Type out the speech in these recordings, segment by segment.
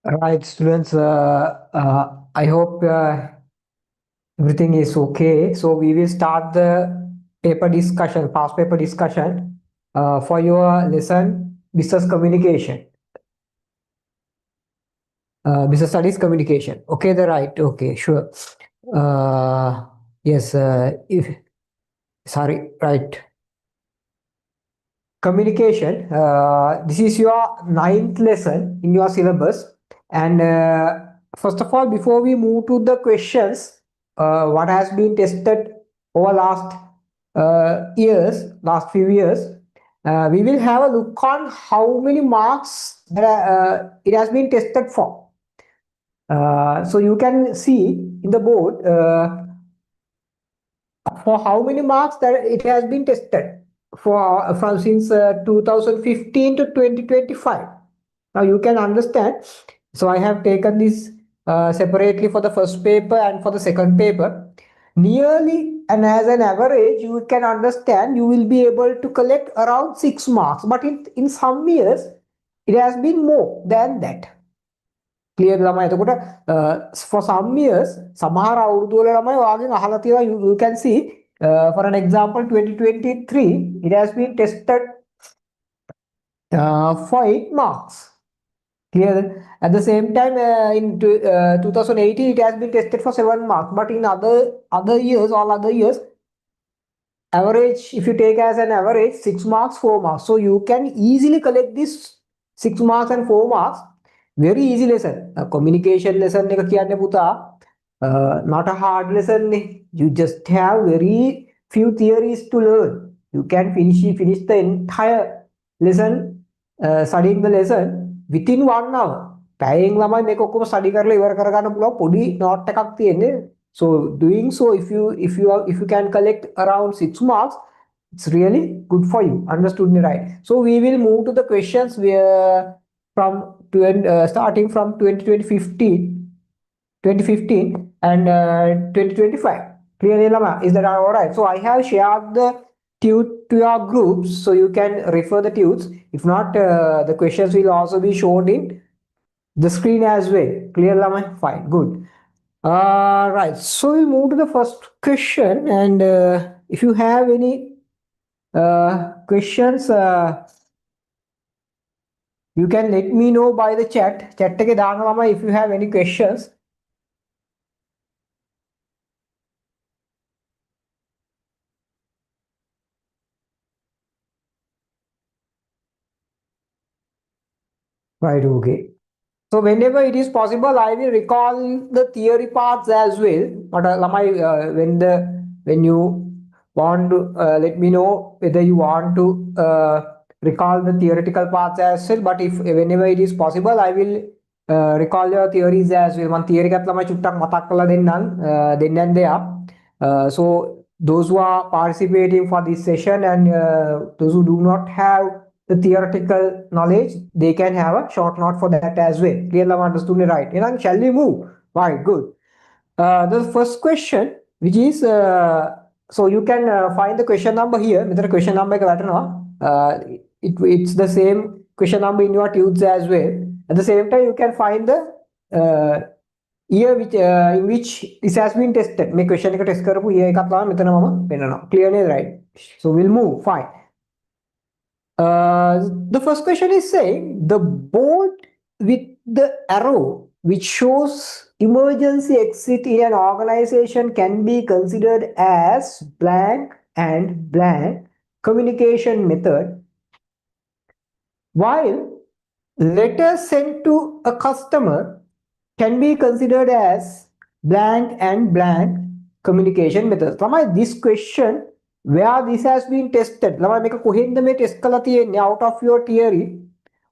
Right, students. I hope everything is okay. So we will start the paper discussion, past paper discussion for your lesson, business communication, business studies communication. Okay, the right. Okay, sure. Yes. If sorry, right. Communication. This is your ninth lesson in your syllabus. And first of all, before we move to the questions, what has been tested over last few years, we will have a look on how many marks that it has been tested for. So you can see in the board for how many marks that it has been tested for from since 2015 to 2025. Now you can understand. So I have taken this separately for the first paper and for the second paper. Nearly and as an average, you can understand you will be able to collect around 6 marks. But in some years, it has been more than that. Clear ළමයි එතකොට for some years සමහර අවුරුදු වල ළමයි ඔයාගෙන් අහලා තියෙනවා you can see for an example 2023 it has been tested for 8 marks. Clear. At the same time in 2018 it has been tested for 7 marks, but in other years, all other years, average, if you take as an average, 6 marks, 4 marks, so you can easily collect this 6 marks and 4 marks. Very easy lesson. Communication lesson එක කියන්නේ පුතා not a hard lesson. You just have very few theories to learn. You can finish the entire lesson, studying the lesson within 1 hour. පැයෙන් ළමයි මේක ඔක්කොම study කරලා ඉවර කරගන්න පුළුවන් පොඩි note එකක් තියෙන්නේ. So doing so, if you can collect around 6 marks, it's really good for you. Understood me right? So we will move to the questions where starting from 2015 and 2025. Clearly, Lama, is that all right? So I have shared the tute to your groups, so you can refer the tutes. If not, the questions will also be shown in the screen as well. Clear, Lama? Fine, good. Right, so we move to the first question, and if you have any questions, you can let me know by the chat. Chat එකේ දාන්න ළමයි if you have any questions. Right, okay. So whenever it is possible, I will recall the theory parts as well. But ළමයි when you want to let me know whether you want to recall the theoretical parts as well. But if whenever it is possible, I will recall your theories as well. මම theory එකත් ළමයි චුට්ටක් මතක් කරලා දෙන්නම් දෙයක්. So those who are participating for this session and those who do not have the theoretical knowledge, they can have a short note for that as well. Clearly understood me right? And shall we move? Right, good. The first question, which is so you can find the question number here. මෙතන question number එක වැටෙනවා. It's the same question number in your tutes as well. At the same time, you can find the year in which this has been tested. මේ question එක test කරපු year එකක් තමයි මෙතන මම පෙන්නනවා. Clearly right? So we'll move. Fine. The first question is saying the board with the arrow which shows emergency exit in an organization can be considered as blank and blank communication method, while letters sent to a customer can be considered as blank and blank communication methods. This question, where this has been tested, මේක කොහෙන්ද මේ test කරලා තියෙන්නේ out of your theory.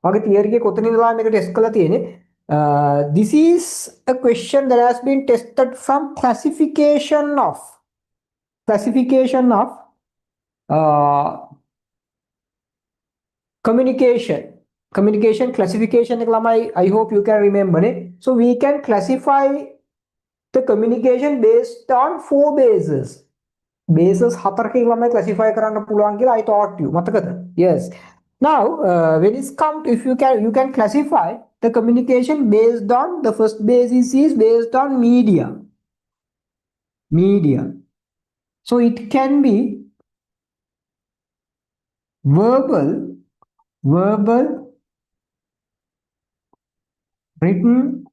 වගේ theory එකේ කොතනින්ද මේක test කරලා තියෙන්නේ? This is a question that has been tested from classification of communication classification එක ළමයි I hope you can remember it. So we can classify the communication based on 4 bases. Bases 4කින් ළමයි classify කරන්න පුළුවන් කියලා I taught you. මතකද? Yes. Now when it's come to, if you can classify the communication based on, the first basis is based on media. Media. So it can be verbal, written,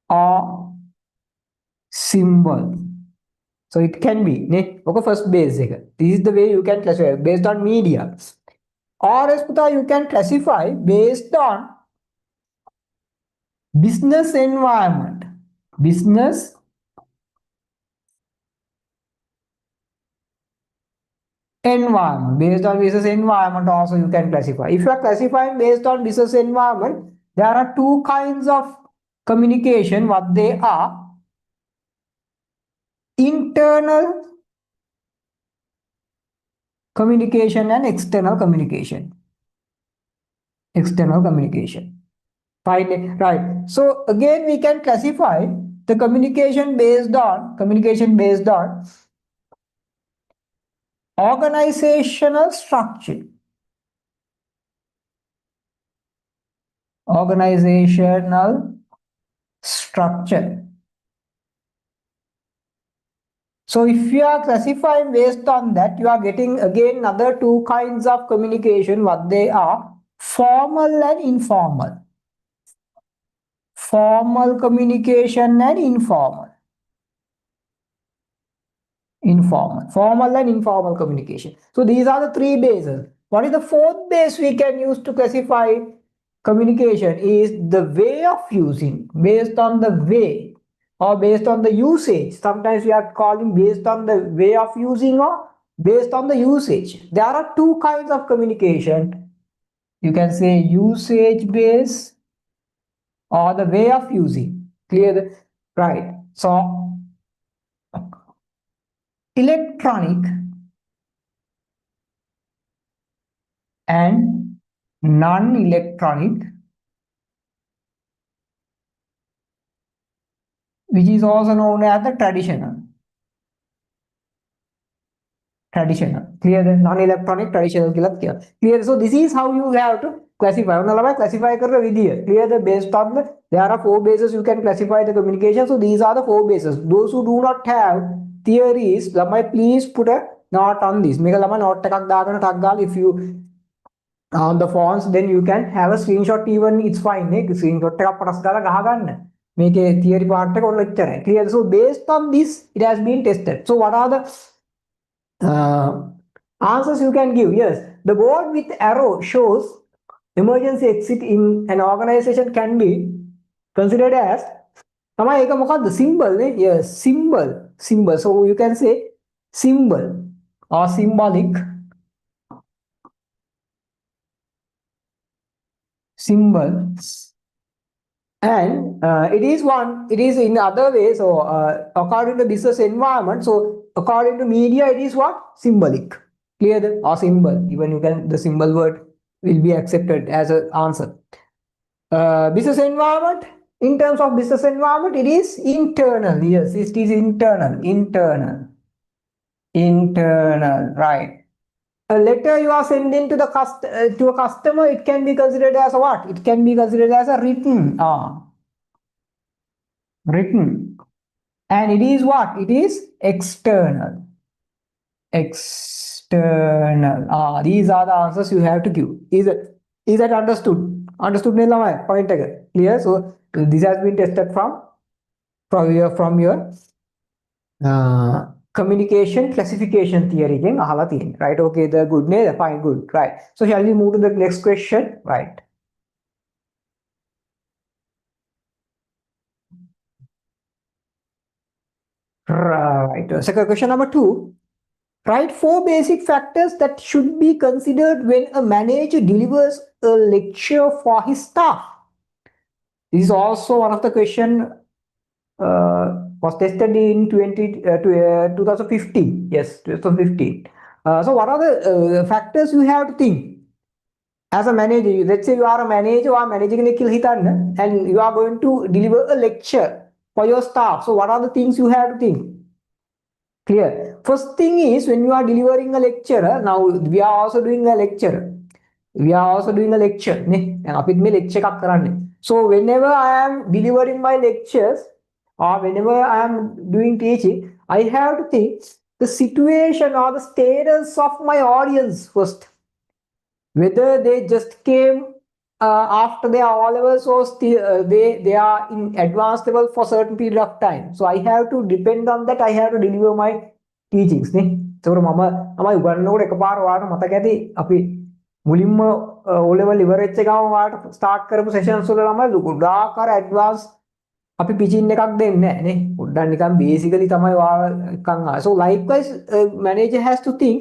or symbol. So it can be okay, first base. This is the way you can classify based on media. Or as you can classify based on business environment. Business environment. Based on business environment also you can classify. If you are classifying based on business environment, there are two kinds of communication. What they are: internal communication and external communication. External communication. Fine, right. So again, we can classify the communication based on organizational structure. Organizational structure. So if you are classifying based on that, you are getting again another two kinds of communication. What they are: formal and informal. Formal communication and informal. Formal and informal communication. So these are the three bases. What is the fourth base we can use to classify communication? Is the way of using, based on the way or based on the usage. Sometimes we are calling based on the way of using or based on the usage. There are two kinds of communication. You can say usage based or the way of using. Clear? Right. So electronic and non-electronic, which is also known as the traditional. Clear? The non-electronic, traditional. Clear? So this is how you have to classify. Classify clear? The based on the, there are four bases you can classify the communication. So these are the four bases. Those who do not have theories, please put a note on this. Make a note if you on the phones, then you can have a screenshot. Even it's fine. Screenshot make a theory part clear. So based on this, it has been tested. So what are the answers you can give? Yes, the board with arrow shows emergency exit in an organization can be considered as the symbol. Yes, symbol. So you can say symbol or symbolic. Symbol. And it is in other way. So according to business environment, so according to media, it is what? Symbolic. Clear? Or symbol. Even you can, the symbol word will be accepted as an answer. Business environment, in terms of business environment, it is internal. Yes, it is internal. Internal, right. A letter you are sending to the to a customer, it can be considered as a what? It can be considered as a written. Written. And it is what? It is external. External. These are the answers you have to give. Is that understood? Understood? Point again. Clear? So this has been tested from your communication classification theory. Right? Okay, the good, fine, good. Right. So shall we move to the next question? Right. Right. So question number 2. Write 4 basic factors that should be considered when a manager delivers a lecture for his staff. This is also one of the question was tested in 2015. Yes, 2015. So what are the factors you have to think? As a manager, let's say you are a manager or managing a hitan, and you are going to deliver a lecture for your staff. So what are the things you have to think? Clear. First thing is, when you are delivering a lecture, now we are also doing a lecture. We are also doing a lecture. lecture. So whenever I am delivering my lectures or whenever I am doing teaching, I have to think the situation or the status of my audience first. Whether they just came after their all levels or still they are in advanced level for certain period of time. So I have to depend on that. I have to deliver my teachings නේ. ඒතකොට මම උගන්වනකොට එකපාර ඔයාලට මතක ඇති අපි මුලින්ම O level ඉවර වෙච්ච ගමන් ඔයාලට ස්ටාර්ට් කරපු සෙෂන්ස් වල ළමයි ගොඩාක් අර ඇඩ්වාන්ස් අපි පිචින් එකක් දෙන්නේ නැහැ නේ. පොඩ්ඩක් නිකන් බේසිකලි තමයි ඔයාලා නිකන් so likewise manager has to think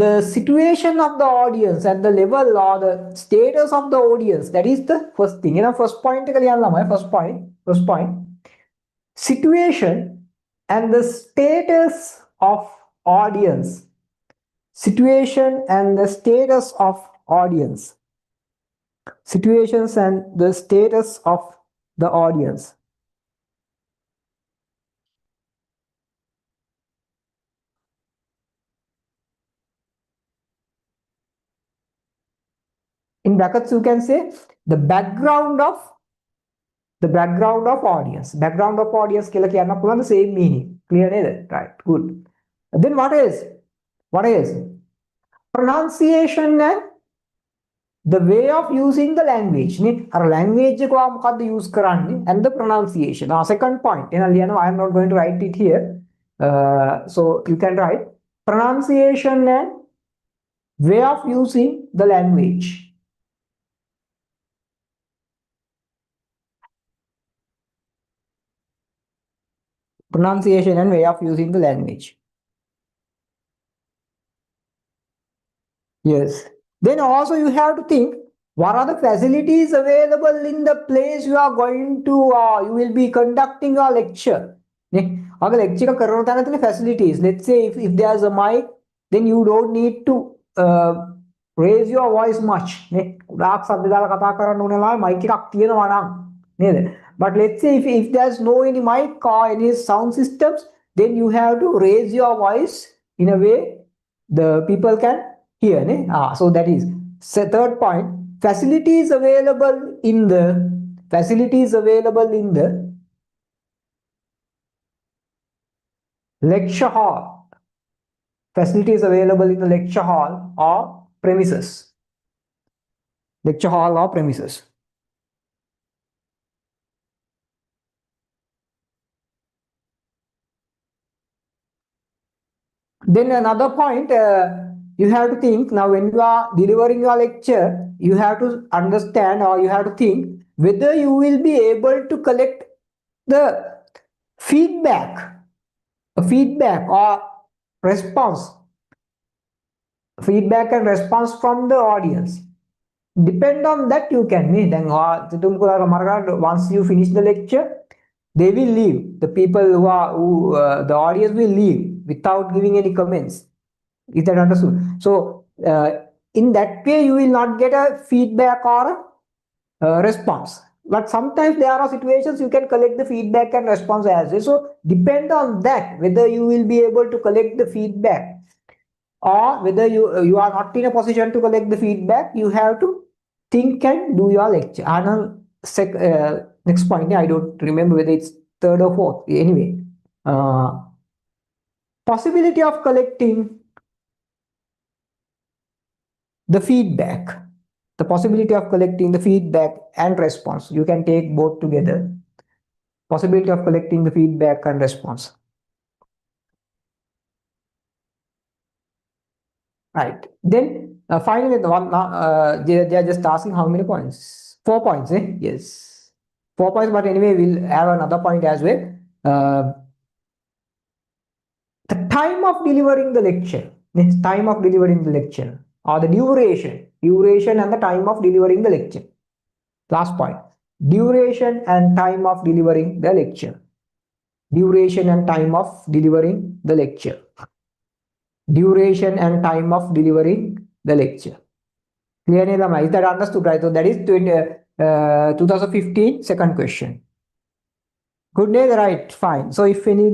the situation of the audience and the level or the status of the audience. That is the first thing. First point first point situation and the status of audience. Situation and the status of audience. Situations and the status of the audience. In brackets you can say the background of audience. Background of audience කියලා කියන්න පුළුවන් the same meaning. Clear නේද? Right. Good. Then what is pronunciation and the way of using the language නේ. අර language එක මොකද්ද use කරන්නේ and the pronunciation. Second point. එහෙනම් ලියනවා I am not going to write it here. So you can write pronunciation and way of using the language. Pronunciation and way of using the language. Yes. Then also you have to think what are the facilities available in the place you are going to you will be conducting your lecture. අග lecture එක කරන තැන තියෙන facilities. Let's say if there's a mic, then you don't need to raise your voice much. නේ. ගොඩාක් සද්ද දාලා කතා කරන්න ඕන ලා mic එකක් තියෙනවා නම් නේද? But let's say if there's no any mic or any sound systems, then you have to raise your voice in a way the people can hear. So that is third point. Facilities available in the lecture hall. Facilities available in the lecture hall or premises. Lecture hall or premises. Then another point you have to think now when you are delivering your lecture, you have to understand or you have to think whether you will be able to collect the feedback or response. Feedback and response from the audience. Depend on that you can. Then once you finish the lecture, they will leave. The people who the audience will leave without giving any comments. Is that understood? So in that way you will not get a feedback or a response. But sometimes there are situations you can collect the feedback and response as well. So depend on that whether you will be able to collect the feedback or whether you are not in a position to collect the feedback. You have to think and do your lecture. And next point, I don't remember whether it's third or fourth. Anyway, possibility of collecting the feedback. The possibility of collecting the feedback and response. You can take both together. Possibility of collecting the feedback and response. Right. Then finally, the one they are just asking how many points? 4 points. Yes, 4 points. But anyway, we'll have another point as well. The time of delivering the lecture. Time of delivering the lecture or the duration and the time of delivering the lecture. Last point. Duration and time of delivering the lecture. Duration and time of delivering the lecture. Duration and time of delivering the lecture. Clear? Is that understood, right? So that is 2015 second question. Good day, right? Fine. So if any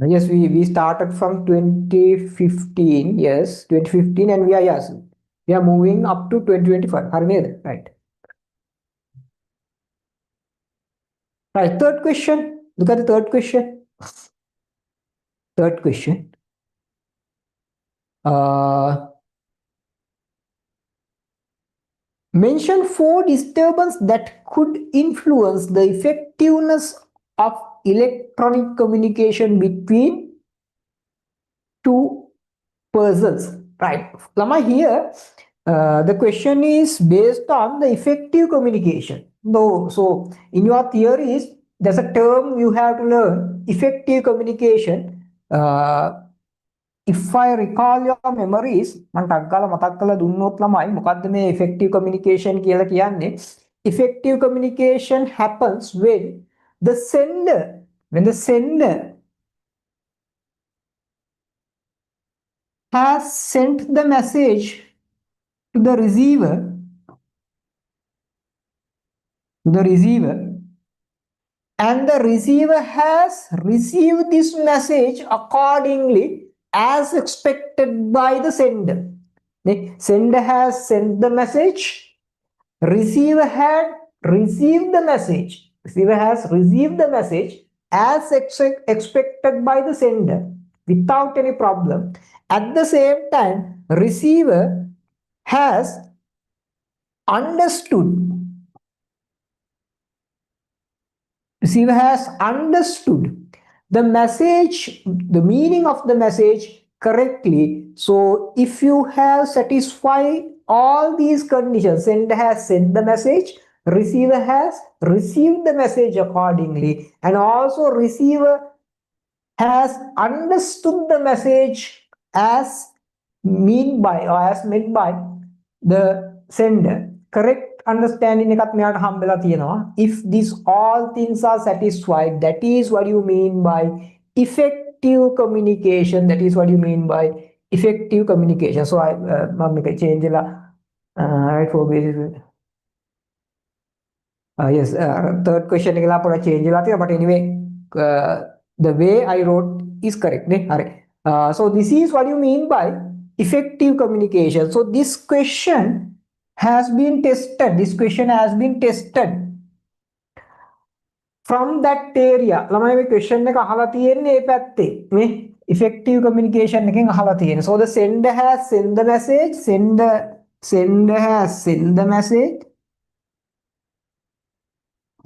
Yes, we started from 2015. Yes, 2015, and we are moving up to 2025. Right. Right. Third question. Look at the third question. Third question. Uh, Mention four disturbances that could influence the effectiveness of electronic communication between two persons. Right. Lama, here the question is based on the effective communication. No, so in your theories, there's a term you have to learn: effective communication. If I recall your memories, මම ටක් ගාලා මතක් කරලා දුන්නොත් ළමයි මොකද්ද මේ effective communication කියලා කියන්නේ? Effective communication happens when the sender has sent the message to the receiver, and the receiver has received this message accordingly as expected by the sender. The sender has sent the message, receiver had received the message. Receiver has received the message as expected by the sender without any problem. At the same time, receiver has understood the message, the meaning of the message correctly. So if you have satisfied all these conditions, sender has sent the message, receiver has received the message accordingly, and also receiver has understood the message as meant by the sender. Correct understanding එකත් මෙයාට හම්බෙලා තියෙනවා. If these all things are satisfied, that is what you mean by effective communication. That is what you mean by effective communication. So I මම මේක change ලා right for basic. Yes, third question එක ලා පොඩ්ඩක් change වෙලා තියෙනවා, but anyway the way I wrote is correct නේ. හරි. So this is what you mean by effective communication. So this question has been tested. This question has been tested from that area. ළමයි මේ question එක අහලා තියෙන්නේ මේ පැත්තේ. මේ effective communication එකෙන් අහලා තියෙන්නේ. So the sender has sent the message, sender has sent the message,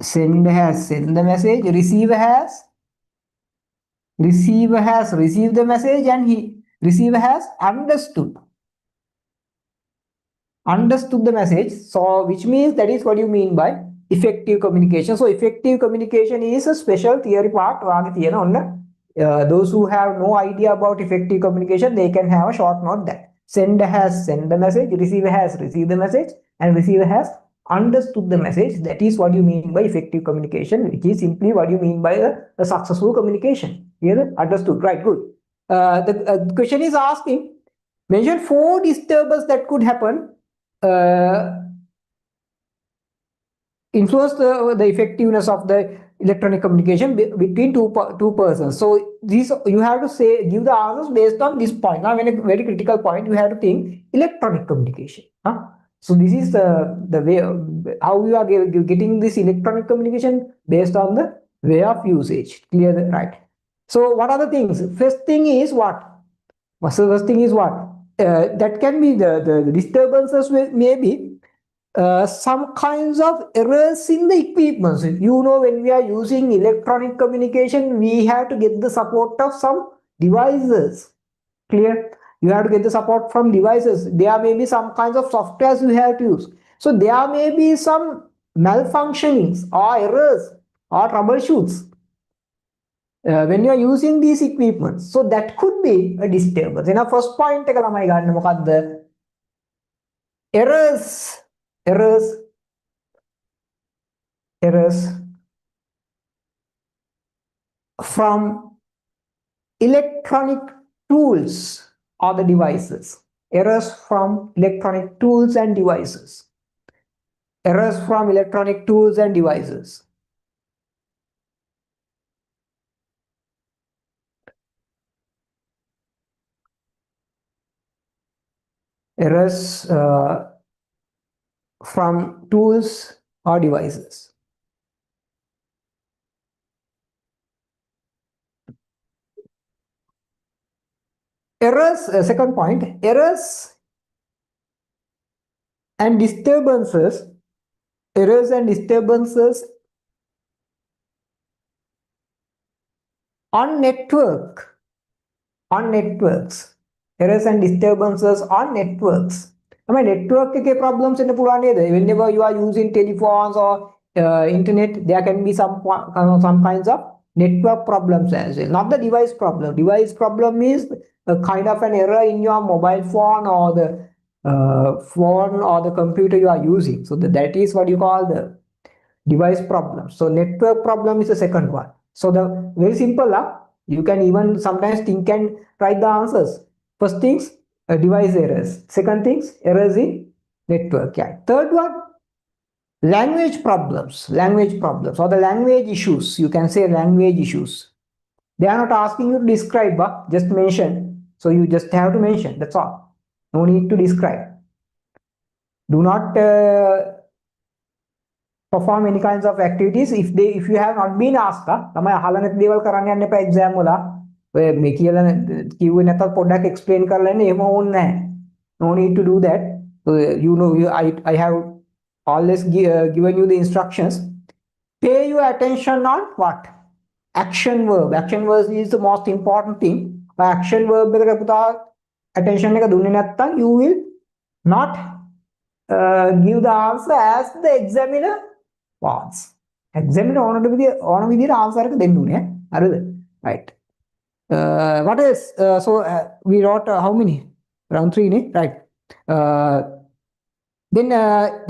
sender has sent the message, receiver has received the message, and receiver has understood the message. So which means that is what you mean by effective communication. So effective communication is a special theory part. Those who have no idea about effective communication, they can have a short note that sender has sent the message, receiver has received the message, and receiver has understood the message. That is what you mean by effective communication, which is simply what you mean by a successful communication. Clear? Understood? Right, good. The question is asking, mention four disturbances that could happen influence the effectiveness of the electronic communication between two persons. So these you have to give the answers based on this point. Now, when a very critical point, you have to think electronic communication. So this is the way how you are getting this electronic communication based on the way of usage. Clear? Right. So what are the things? First thing is what? First thing is what? That can be the disturbances maybe some kinds of errors in the equipment. You know, when we are using electronic communication, we have to get the support of some devices. Clear? You have to get the support from devices. There may be some kinds of softwares you have to use. So there may be some malfunctionings or errors or troubleshoots when you are using these equipments. So that could be a disturbance. In our first point, errors from electronic tools or the devices. Errors from electronic tools and devices. Errors from electronic tools and devices. Errors from tools or devices. Errors, second point, errors and disturbances, errors and disturbances on networks, errors and disturbances on networks. I mean, network problems in the whenever you are using telephones or internet, there can be some kinds of network problems as well. Not the device problem. Device problem is a kind of an error in your mobile phone or the phone or the computer you are using. So that is what you call the device problem. So network problem is the second one. So the very simple, you can even sometimes think and write the answers. First things, device errors. Second things, errors in network. Yeah. Third one, language problems or the language issues. You can say language issues. They are not asking you to describe, just mention. So you just have to mention. That's all. No need to describe. Do not perform any kinds of activities if you have not been asked. තමයි අහලා නැති දේවල් කරන්න යන්න එපා exam වල. ඔය මේ කියලා කිව්වේ නැතත් පොඩ්ඩක් explain කරලා ඉන්න එහෙම ඕනේ නැහැ. No need to do that. So, you know, I have always given you the instructions. Pay your attention on what? Action verb. Action verb is the most important thing. Action verb එකට පුතා attention එක දුන්නේ නැත්නම් you will not give the answer as the examiner wants. Examiner ඕන විදිහට answer එක දෙන්න ඕනේ. හරිද? Right. What else? So we wrote how many? Around 3, ne? Right. Then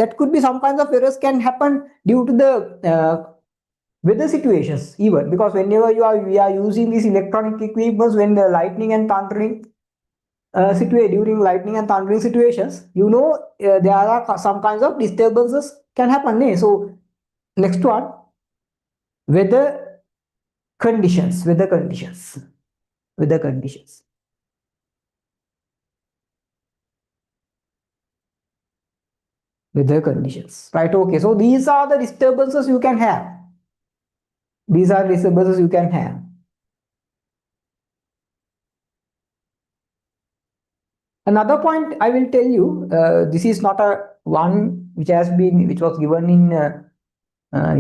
that could be some kinds of errors can happen due to the weather situations even, because whenever we are using these electronic equipments, when the lightning and thundering during lightning and thundering situations, you know, there are some kinds of disturbances can happen. So next one, weather conditions. Right. Okay. So these are the disturbances you can have. Another point I will tell you, this is not a one which was given in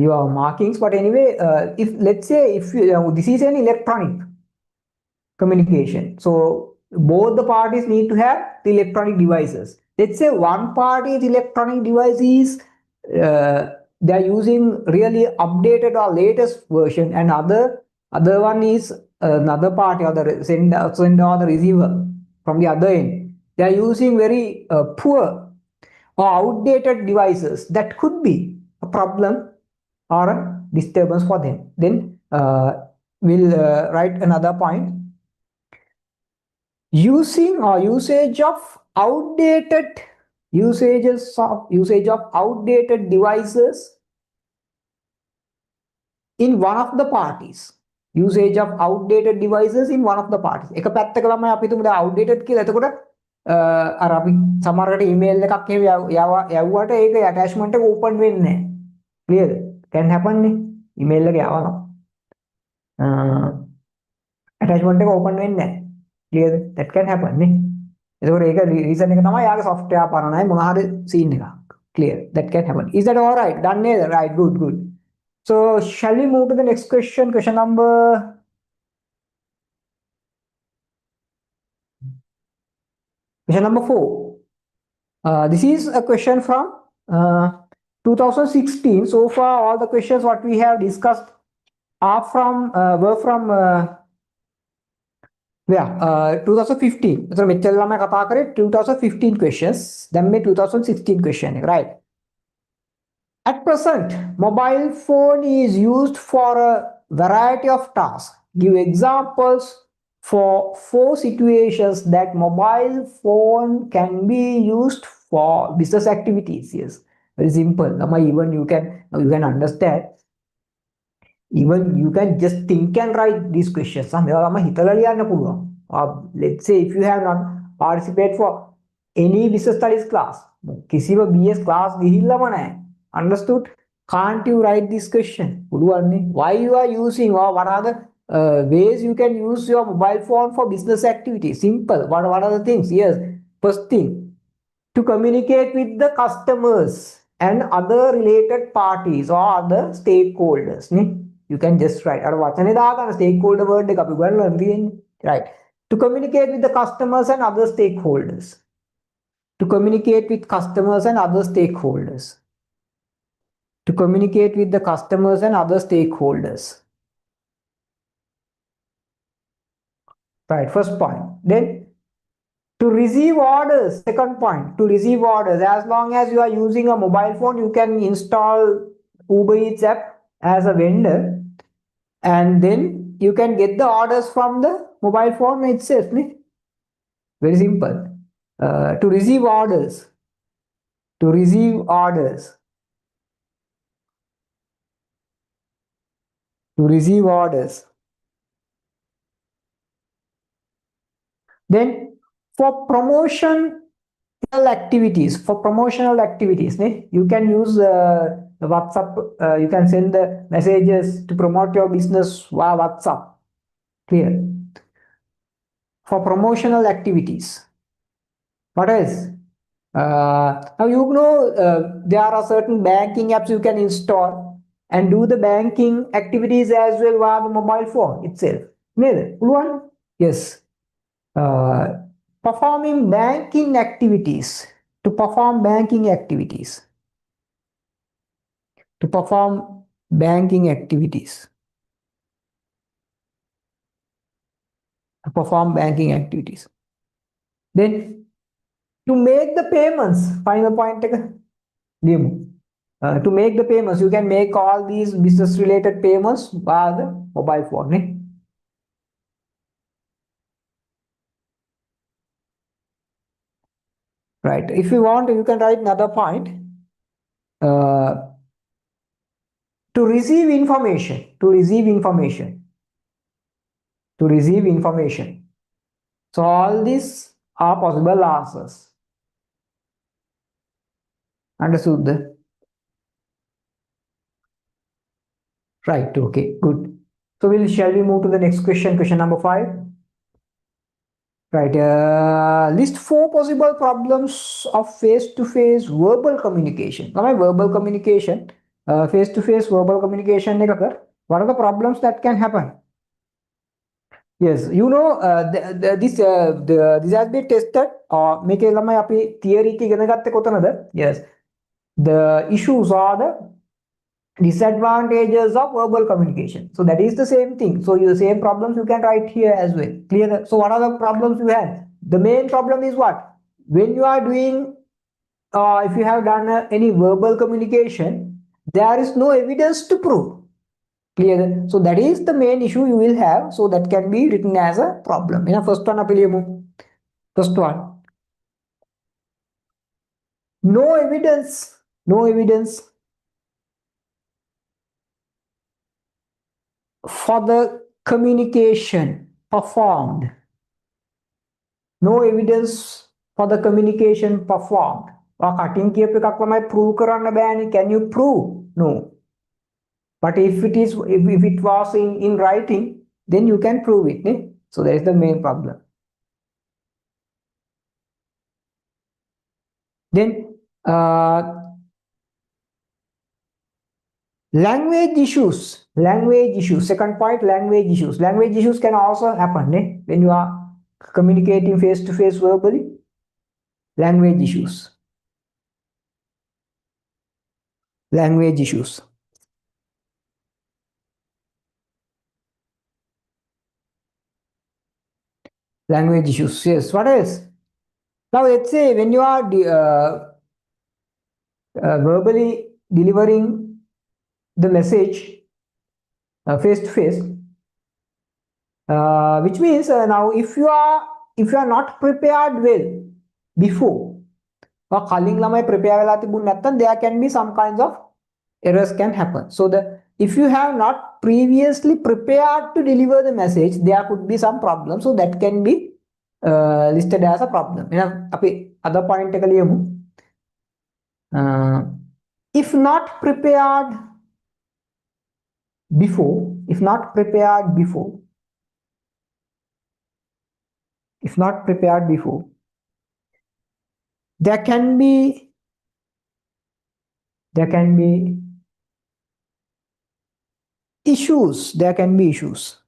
your markings, but anyway, if let's say if this is an electronic communication, so both the parties need to have the electronic devices. Let's say one party's electronic device is they are using really updated or latest version, and other one is another party or the sender or the receiver from the other end. They are using very poor or outdated devices. That could be a problem or a disturbance for them. Then we'll write another point. Usage of outdated devices in one of the parties. එක පැත්තක ළමයි අපි තුමු දැන් outdated කියලා. එතකොට අර අපි සමහරකට email එකක් එහෙම යවුවට ඒක attachment එක open වෙන්නේ නැහැ. Clear? Can happen නේ. email එක යවනවා. attachment එක open වෙන්නේ නැහැ. Clear? That can happen නේ. එතකොට ඒක reason එක තමයි යාගේ software පරණයි මොන හරි scene එකක්. Clear? That can happen. Is that all right? Done නේද? Right. Good. So shall we move to the next question? Question number 4. This is a question from 2016. So far, all the questions what we have discussed were from 2015. So මෙච්චර ළමයි කතා කරේ 2015 questions. Then මේ 2016 question, right? At present, mobile phone is used for a variety of tasks. Give examples for 4 situations that mobile phone can be used for business activities. Yes, very simple. Even you can understand. Even you can just think and write these questions. Let's say if you have not participated for any business studies class. කිසිම BS class ගිහිල්ලාම නැහැ. Understood? Can't you write this question? Why you are using, or what are the ways you can use your mobile phone for business activity? Simple. What are the things? Yes. First thing, to communicate with the customers and other related parties or other stakeholders. You can just write. Stakeholder word right. To communicate with the customers and other stakeholders. To communicate with customers and other stakeholders. To communicate with the customers and other stakeholders. Right, first point. Then to receive orders, second point, to receive orders. As long as you are using a mobile phone, you can install Uber Eats app as a vendor, and then you can get the orders from the mobile phone itself. Very simple. To receive orders. To receive orders. To receive orders. Then for promotional activities, you can use the WhatsApp. You can send the messages to promote your business via WhatsApp. Clear? For promotional activities. What else? Now you know there are certain banking apps you can install and do the banking activities as well via the mobile phone itself. Yes. Performing banking activities. To perform banking activities. To perform banking activities. To perform banking activities. Then to make the payments. Final point. To make the payments, you can make all these business related payments via the mobile phone. Right. If you want, you can write another point. To receive information. To receive information. To receive information. So all these are possible answers. Understood? Right. Okay. Good. So shall we move to the next question? Question number 5. Right. List 4 possible problems of face-to-face verbal communication. Verbal communication. Face-to-face verbal communication. What are the problems that can happen? Yes, you know, this has been tested. Theory. Yes, the issues are the disadvantages of verbal communication. So that is the same thing. So the same problems you can write here as well. Clear? So what are the problems you have? The main problem is what? When you are doing, if you have done any verbal communication, there is no evidence to prove. Clear? So that is the main issue you will have. So that can be written as a problem. First one, first one. No evidence. No evidence for the communication performed. No evidence for the communication performed. Prove can you prove? No. But if it was in writing, then you can prove it. So that is the main problem. Then language issues. Second point, language issues. Language issues can also happen when you are communicating face-to-face verbally. Language issues. Language issues. Language issues. Yes. What else? Now let's say when you are verbally delivering the message face-to-face, which means now if you are not prepared well before, there can be some kinds of errors can happen. So if you have not previously prepared to deliver the message, there could be some problems. So that can be listed as a problem. Other point if not prepared before, if not prepared before, there can be issues. There can be issues.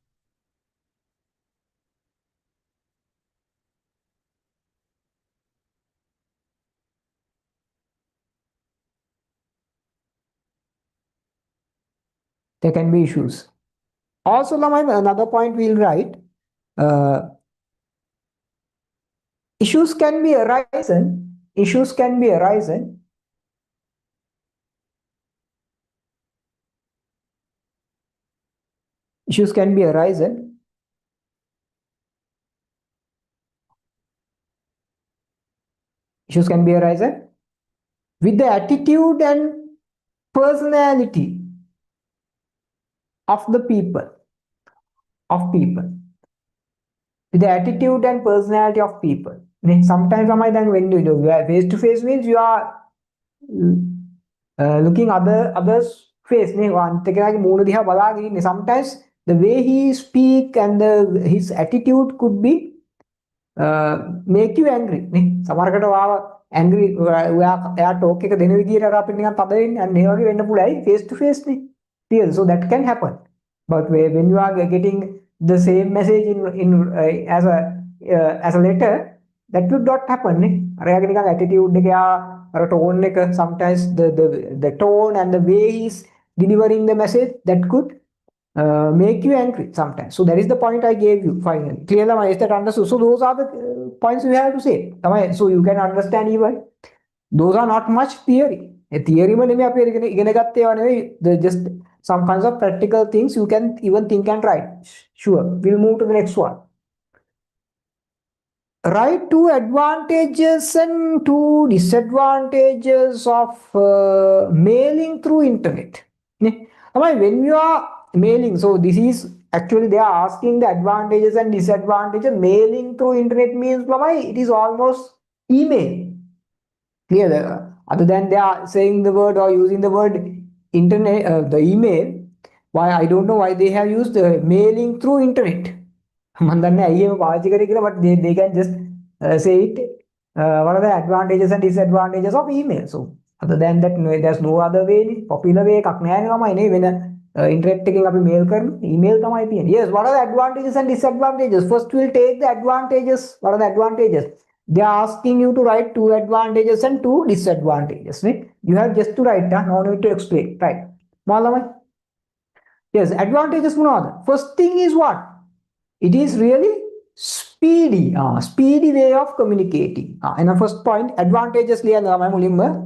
There can be issues. Also, another point we'll write. Issues can be arisen. Issues can be arisen. Issues can be arisen. Issues can be arisen with the attitude and personality of the people. With the attitude and personality of people. Sometimes when you are face to face means you are looking others face. Sometimes the way he speak and his attitude could be make you angry. සමහරකට ඔයාව angry ඔයා talk එක දෙන විදියට අර අපිට නිකන් තද වෙන්නේ අන්න ඒ වගේ වෙන්න පුළුවයි face to face නේ. Real. So that can happen. But when you are getting the same message in as a letter, that would not happen නේ. අර යාගේ නිකන් attitude එක අර tone එක sometimes the tone and the way he's delivering the message that could make you angry sometimes. So that is the point I gave you finally. Clear? Is that understood? So those are the points we have to say. So you can understand even those are not much theory. A theory just some kinds of practical things you can even think and write. Sure. We'll move to the next one. Write two advantages and two disadvantages of mailing through internet. When you are mailing, so this is actually they are asking the advantages and disadvantages. Mailing through internet means it is almost email. Clear? Other than they are saying the word or using the word internet, the email. Why I don't know why they have used mailing through internet. But they can just say it. What are the advantages and disadvantages of email? So other than that, there's no other way. Popular way when internet taking up email email. Yes, what are the advantages and disadvantages? First we'll take the advantages. What are the advantages? They are asking you to write two advantages and two disadvantages. Right? You have just to write down, no need to explain. Right? Yes, advantages. First thing is what? It is really speedy. Speedy way of communicating. And the first point, advantages.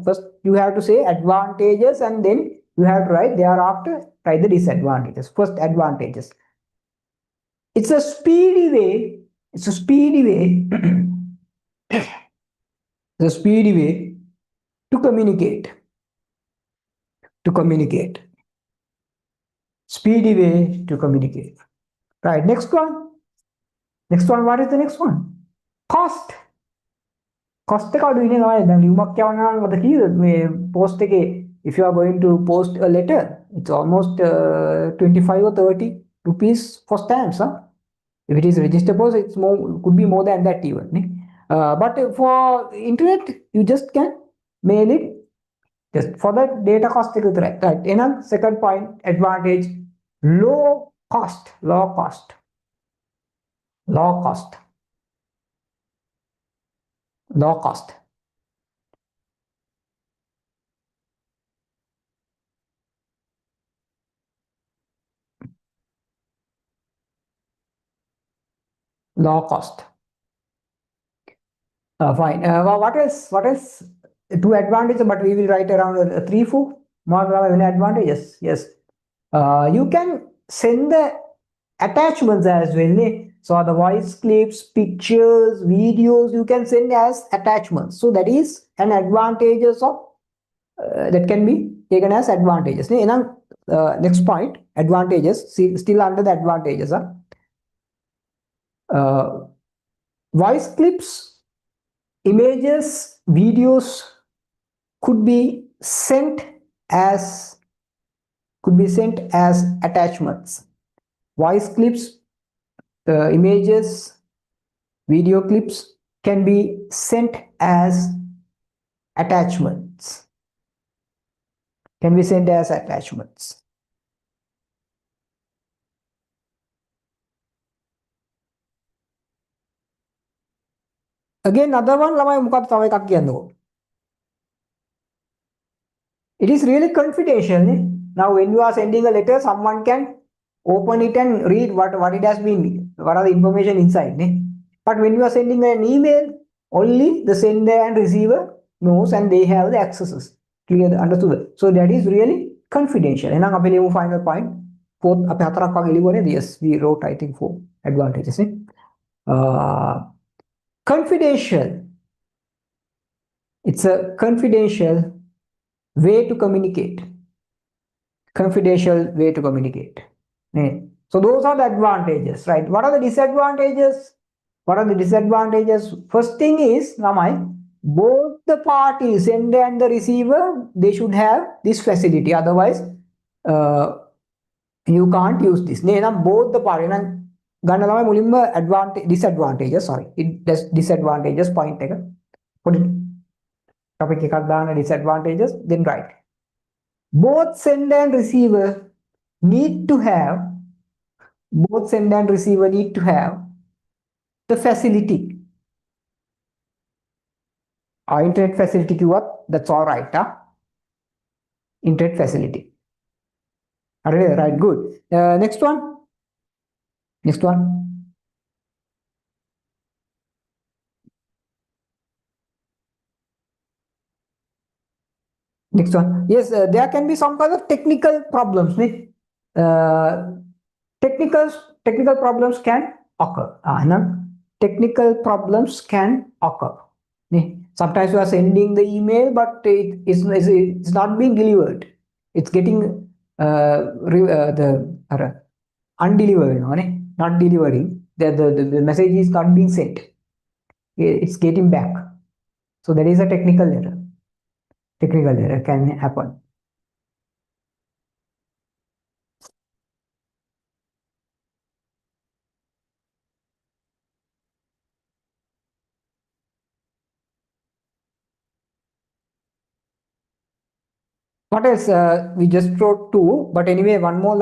First you have to say advantages and then you have to write thereafter write the disadvantages. First, advantages. It's a speedy way. It's a speedy way. It's a speedy way to communicate. Speedy way to communicate. Right. Next one. What is the next one? Cost. Cost එක අඩුයි නේ තමයි. දැන් ලියුමක් යවනවා නම් මට කීයද මේ post එකේ if you are going to post a letter, it's almost 25 or 30 rupees for stamps. If it is registered post, it's more, could be more than that even. But for internet, you just can mail it just for the data cost. Right. And second point, advantage, low cost. Low cost. Fine. What is two advantages? But we will write around 3-4 more advantages. Yes. You can send the attachments as well. So the voice clips, pictures, videos, you can send as attachments. So that is an advantages of that can be taken as advantages. Next point, advantages. Still under the advantages. Voice clips, images, videos could be sent as attachments. Voice clips, images, video clips can be sent as attachments. Can be sent as attachments. Again, another one ළමයි මොකක්ද තව එකක් කියන්නකෝ. It is really confidential. Now, when you are sending a letter, someone can open it and read what it has been, what are the information inside. But when you are sending an email, only the sender and receiver knows and they have the accesses. Clear? Understood? So that is really confidential. And now, final point. Fourth, yes, we wrote, I think, 4 advantages. Confidential. It's a confidential way to communicate. Confidential way to communicate. So those are the advantages, right? What are the disadvantages? What are the disadvantages? First thing is, Namai, both the parties, sender and the receiver, they should have this facility. Otherwise, you can't use this. Both the parties. ගන්න ළමයි මුලින්ම disadvantages, sorry. It does disadvantages point එක. Put it topic එකක් දාන්න disadvantages, then write. Both sender and receiver need to have the facility. Internet facility කිව්වත් that's all right. Internet facility. Right, good. Next one. Next one. Next one. Yes, there can be some kind of technical problems. Technical problems can occur. Technical problems can occur. Sometimes you are sending the email, but it's not being delivered. It's getting undelivered, not delivering. The message is not being sent. It's getting back. So there is a technical error. Technical error can happen. What else? We just wrote 2, but anyway, one more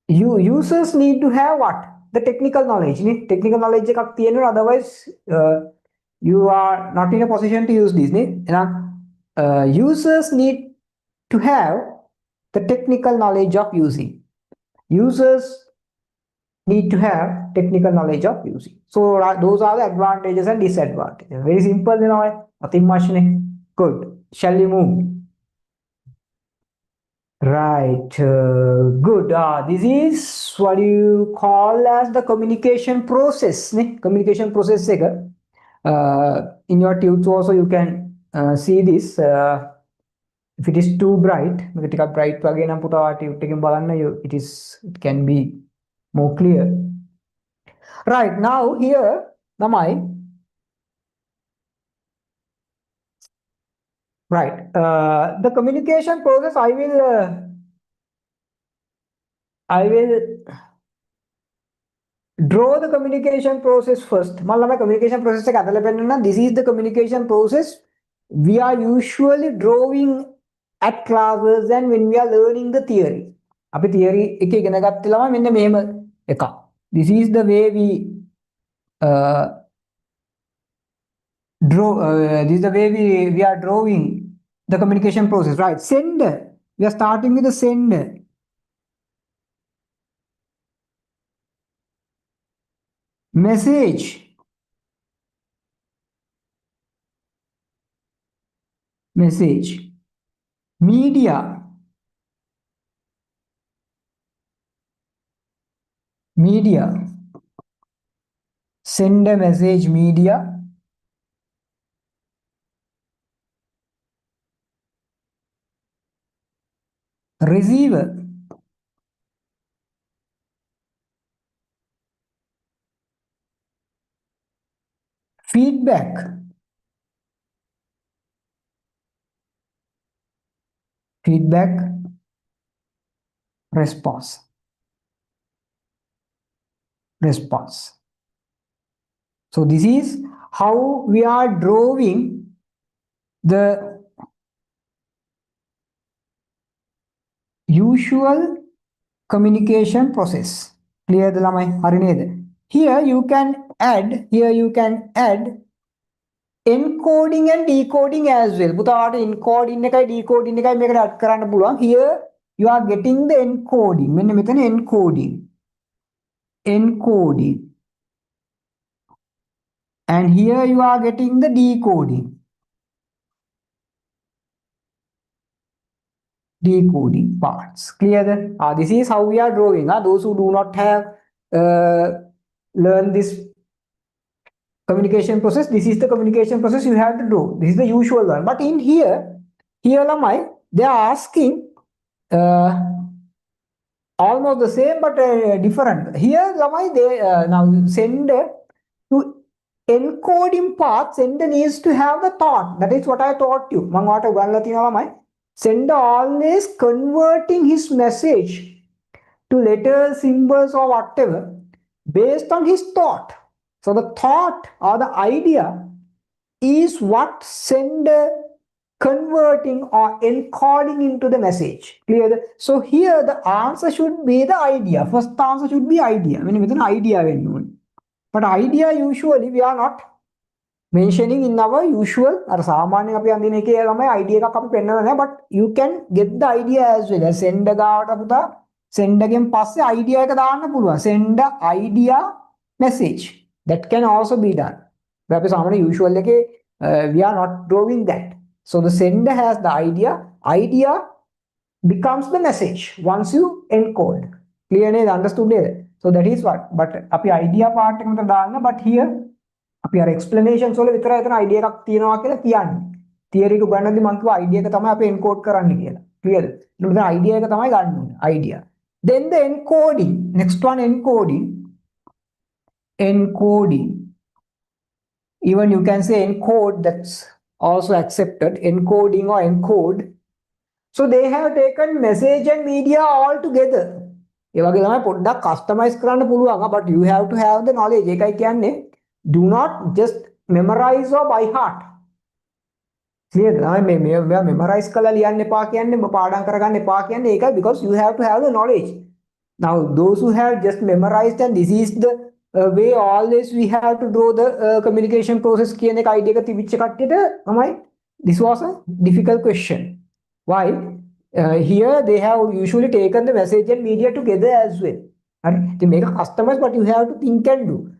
you users need to have what? The technical knowledge. Technical knowledge otherwise you are not in a position to use this. Users need to have the technical knowledge of using. Users need to have technical knowledge of using. So those are the advantages and disadvantages. Very simple, nothing much. Good. Shall we move? Right. Good. This is what you call as the communication process. Communication process. In your tutor also you can see this. If it is too bright, it can be more clear. Right, now here, Namai. Right, the communication process, I will draw the communication process first. Communication process this is the communication process we are usually drawing at classes and when we are learning the theory. This is the way we this is the way we are drawing the communication process, right? Sender. We are starting with the sender. Message. Media. Send a message, media. Receiver. feedback, response. So this is how we are drawing the usual communication process. Clear the lamai? Hari neda? Here you can add encoding and decoding as well. Buta encoding ekai decoding ekai මේකට add කරන්න පුළුවන්. Here you are getting the encoding. මෙන්න මෙතන encoding. And here you are getting the decoding. Decoding parts. Clear that? This is how we are drawing. Those who do not have learned this communication process, this is the communication process you have to do. This is the usual one. But in here lamai, they are asking almost the same but different. Here lamai, they now sender to encoding part, sender needs to have the thought. That is what I taught you. Sender always converting his message to letters, symbols or whatever based on his thought. So the thought or the idea is what sender converting or encoding into the message. Clear? So here the answer should be the idea. First answer should be idea. With an idea. But idea usually we are not mentioning in our usual or සාමාන්‍යයෙන් අපි අඳින එකේ ළමයි idea එකක් අපි පෙන්නලා නැහැ, but you can get the idea as well. Send ගාවට පුතා send එකෙන් පස්සේ idea එක දාන්න පුළුවන්. Send idea message. That can also be done. අපි සාමාන්‍ය usual එකේ we are not drawing that. So the sender has the idea becomes the message once you encode. Clear name? Understood nේද? So that is what. But අපි idea part එක මෙතන දාන්න, but here අපි අර explanations වල විතරයි එතන idea එකක් තියෙනවා කියලා කියන්නේ. theory එක උගන්වද්දි මම කිව්වා idea එක තමයි අපි encode කරන්න කියලා. Clearද? ඊට මෙතන idea එක තමයි ගන්න ඕනේ. idea. Then the encoding. Next one encoding. Even you can say encode, that's also accepted. Encoding or encode. So they have taken message and media all together. ඒ වගේ තමයි පොඩ්ඩක් customize කරන්න පුළුවන්. But you have to have the knowledge. ඒකයි කියන්නේ do not just memorize or by heart. Clear? Memorize කරලා ලියන්න එපා කියන්නේ පාඩම් කරගන්න එපා කියන්නේ ඒකයි, because you have to have the knowledge. Now those who have just memorized and this is the way always we have to draw the communication process කියන එක idea එක තිබිච්ච කට්ටියට තමයි this was a difficult question. Why? Here they have usually taken the message and media together as well. To make a customize, but you have to think and do.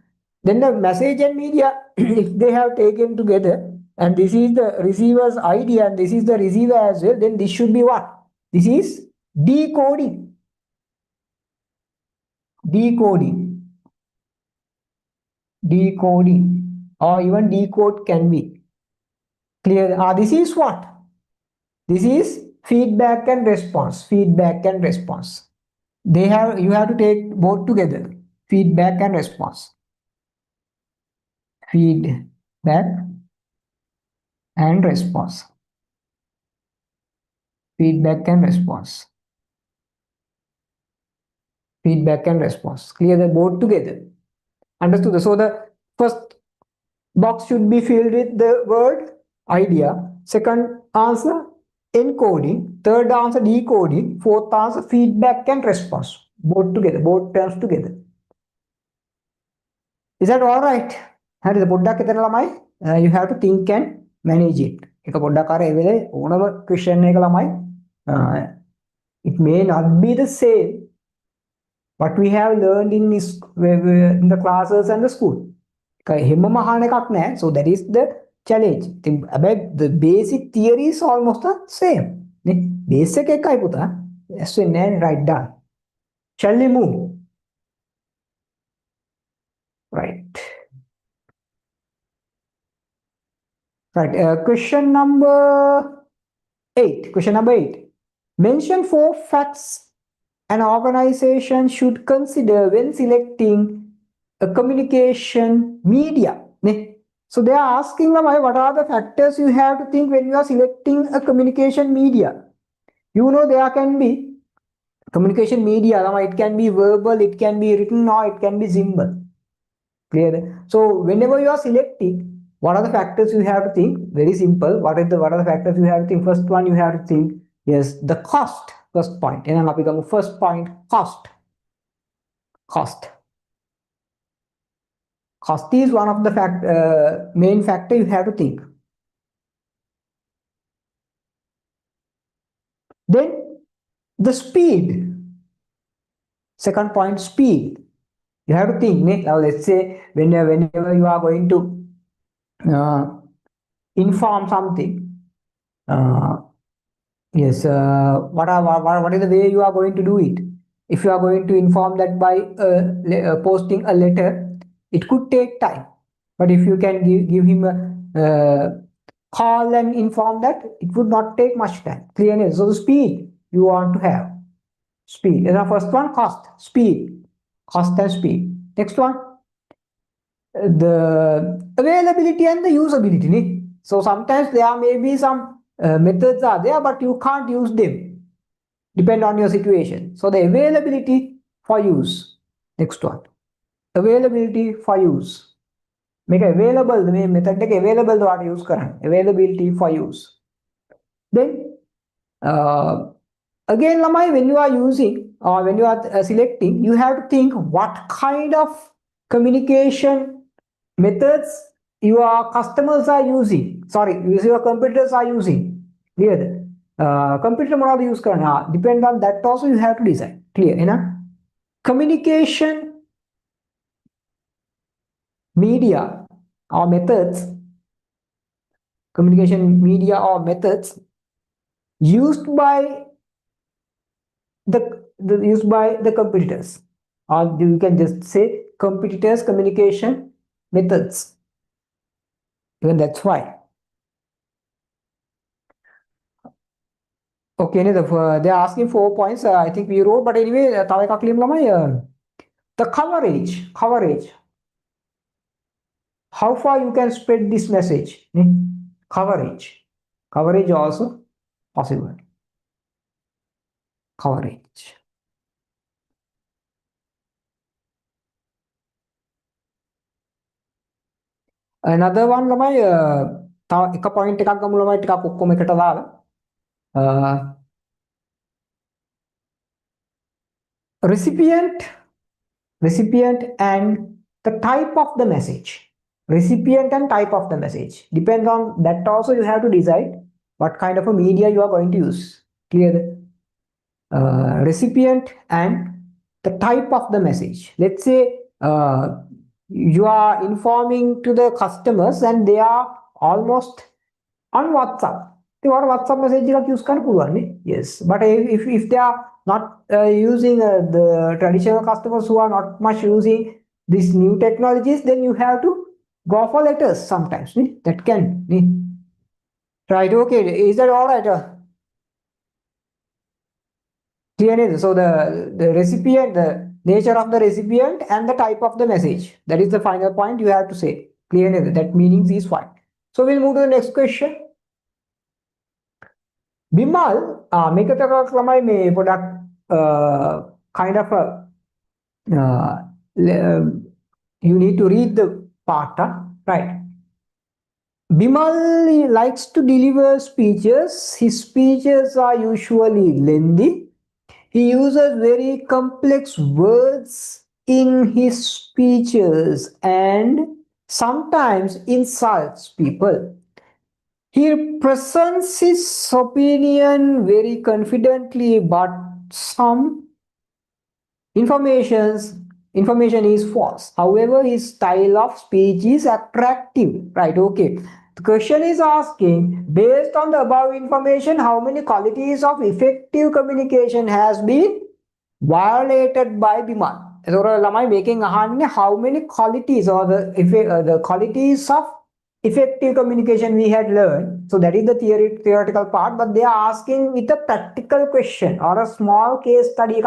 Then the message and media, if they have taken together, and this is the receiver's idea and this is the receiver as well, then this should be what? This is decoding. Or even decode can be. Clear? This is what? This is feedback and response. You have to take both together. Feedback and response. Feedback and response. Clear? The both together. Understood? So the first box should be filled with the word idea. Second answer encoding. Third answer decoding. Fourth answer feedback and response. Both together. Both terms together. Is that all right? හරිද? පොඩ්ඩක් එතන ළමයි you have to think and manage it. එක පොඩ්ඩක් අර ඒ වෙලේ ඕනම question එක ළමයි it may not be the same what we have learned in the classes and the school. හැමම අහන එකක් නෑ. So that is the challenge. About the basic theory is almost the same. නේ base එක එකයි පුතා. ඇස් වෙන්නේ නෑනේ write down. Shall we move? Right. Question number 8. Mention 4 facts an organization should consider when selecting a communication media. So they are asking lamai, what are the factors you have to think when you are selecting a communication media? You know there can be communication media, lamai, it can be verbal, it can be written, or it can be symbol. Clear? So whenever you are selecting, what are the factors you have to think? Very simple. What are the factors you have to think? First one you have to think, yes, the cost. First point. And then first point, cost. Cost. Cost is one of the main factor you have to think. Then the speed. Second point, speed. You have to think. Now let's say whenever you are going to inform something. Yes, what is the way you are going to do it? If you are going to inform that by posting a letter, it could take time. But if you can give him a call and inform that, it would not take much time. Clearly, so the speed you want to have. Speed. And the first one, cost, speed, cost and speed. Next one, the availability and the usability. So sometimes there may be some methods are there, but you can't use them. Depend on your situation. So the availability for use. Next one, availability for use. Make available the method available what use current availability for use. Then again, Lamai, when you are using or when you are selecting, you have to think what kind of communication methods your customers are using. Sorry, your competitors are using. Clear? Computer model use karna. Depend on that also you have to decide. Clear? Communication media or methods. Communication media or methods used by the competitors, or you can just say competitors communication methods. Even that's why. Okay, they're asking 4 points. I think we wrote, but anyway, the coverage. How far you can spread this message? Coverage also possible. Coverage. Another one lamai තව එක point එකක් ගමු ළමයි ටිකක් ඔක්කොම එකට දාලා recipient and the type of the message. Recipient and type of the message depends on that also you have to decide what kind of a media you are going to use. Clear? Recipient and the type of the message. Let's say you are informing to the customers and they are almost on WhatsApp. They want WhatsApp message use yes, but if they are not using the traditional customers who are not much using these new technologies, then you have to go for letters sometimes. That can. Right, okay, is that all right? Clear? So the recipient, the nature of the recipient and the type of the message. That is the final point you have to say. Clear? That meaning is fine. So we'll move to the next question. Bimal, make a lamai me product kind of a you need to read the part, right? Bimal likes to deliver speeches. His speeches are usually lengthy. He uses very complex words in his speeches and sometimes insults people. He presents his opinion very confidently, but some information is false. However, his style of speech is attractive. Right, okay. The question is asking, based on the above information, how many qualities of effective communication has been violated by Bimal? So, lamai making how many qualities or the qualities of effective communication we had learned. So that is the theoretical part, but they are asking with a practical question or a small case study.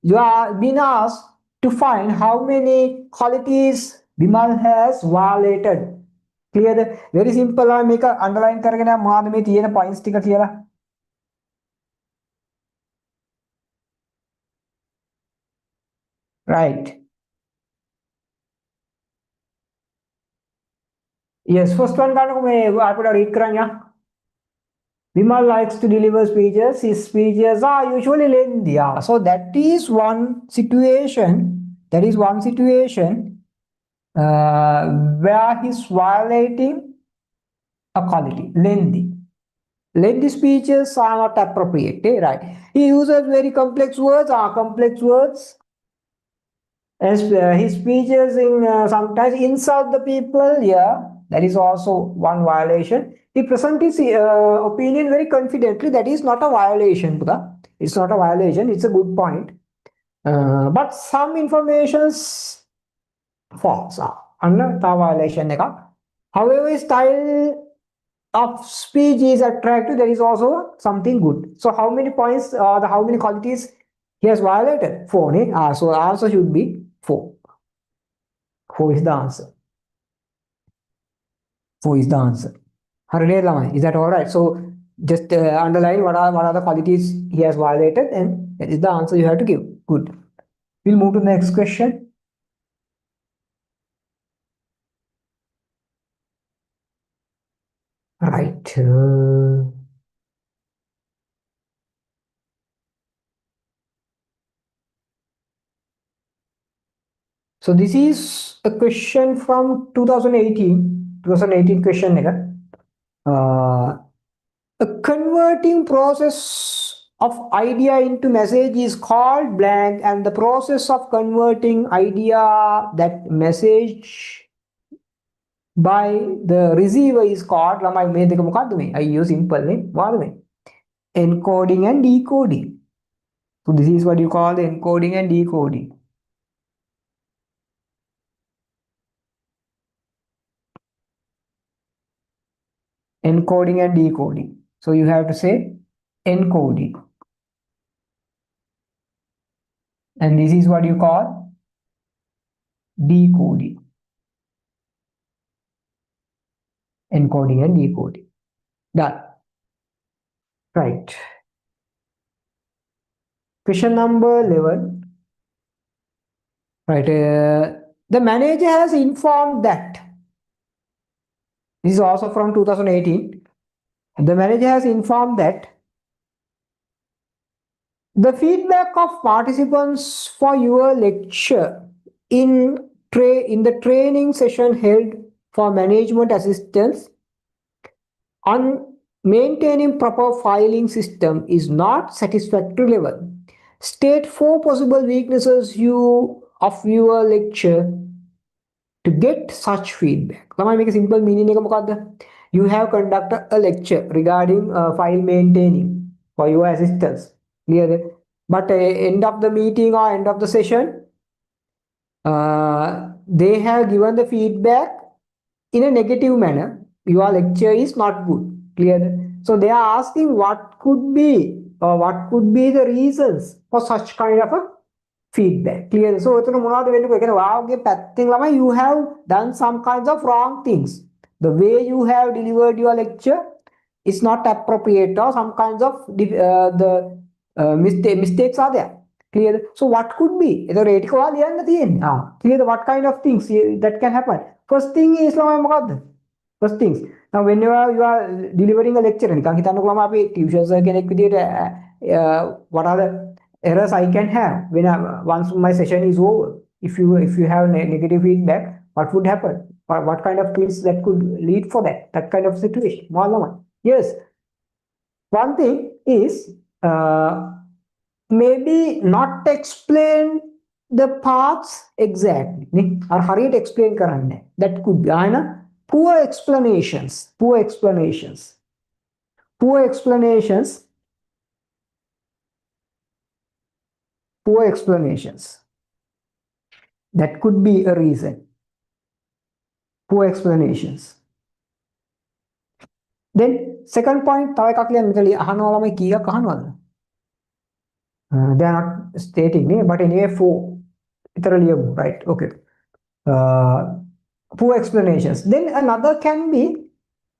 You are being asked to find how many qualities Bimal has violated. Clear? Very simple. I make a underline කරගෙන මොනවද මේ තියෙන points ටික කියලා. Right. Yes, first one ගන්නකො මේ අපිට read කරන්න. Bimal likes to deliver speeches. His speeches are usually lengthy. So that is one situation. That is one situation where he's violating a quality, lengthy. Lengthy speeches are not appropriate, right? He uses very complex words, complex words. As his speeches sometimes insult the people, that is also one violation. He presents his opinion very confidently. That is not a violation, Buddha. It's not a violation. It's a good point. But some information's false. Another violation. However, his style of speech is attractive. There is also something good. So how many points, how many qualities he has violated? 4. So answer should be 4. 4 is the answer. 4 is the answer. Is that all right? So just underline what are the qualities he has violated, and that is the answer you have to give. Good. We'll move to the next question. Right. So this is a question from 2018. 2018 question. A converting process of idea into message is called blank, and the process of converting idea, that message, by the receiver is called, I use simple name, encoding and decoding. So this is what you call the encoding and decoding. Encoding and decoding. So you have to say encoding. And this is what you call decoding. Encoding and decoding. Done. Right. Question number 11. Right. The manager has informed that. This is also from 2018. The manager has informed that the feedback of participants for your lecture in the training session held for management assistants on maintaining proper filing system is not satisfactory level. State 4 possible weaknesses of your lecture to get such feedback. Let me make a simple meaning. You have conducted a lecture regarding file maintaining for your assistants. Clear? But end of the meeting or end of the session, they have given the feedback in a negative manner. Your lecture is not good. Clear? So they are asking what could be the reasons for such kind of a feedback. Clear? So you have done some kinds of wrong things. The way you have delivered your lecture is not appropriate, or some kinds of mistakes are there. Clear? So what could be? Clear? What kind of things that can happen? First thing is first things. Now whenever you are delivering a lecture, what are the errors I can have once my session is over? If you have negative feedback, what would happen? What kind of things that could lead for that kind of situation? Yes. One thing is maybe not explain the parts exactly. Or hurried explain karanne. That could be poor explanations. That could be a reason. Poor explanations. Then second point, they are not stating, but anyway, 4. Right? Okay. poor explanations. Then another can be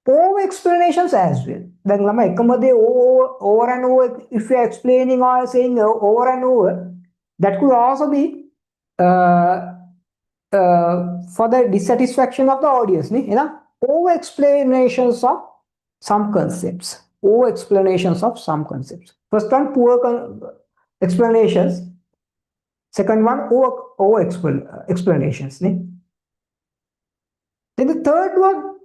over explanations as well. Then lama ekamade over and over, if you are explaining or saying over and over, that could also be for the dissatisfaction of the audience. Over explanations of some concepts. Over explanations of some concepts. First one, poor explanations. Second one, over explanations. Then the third one,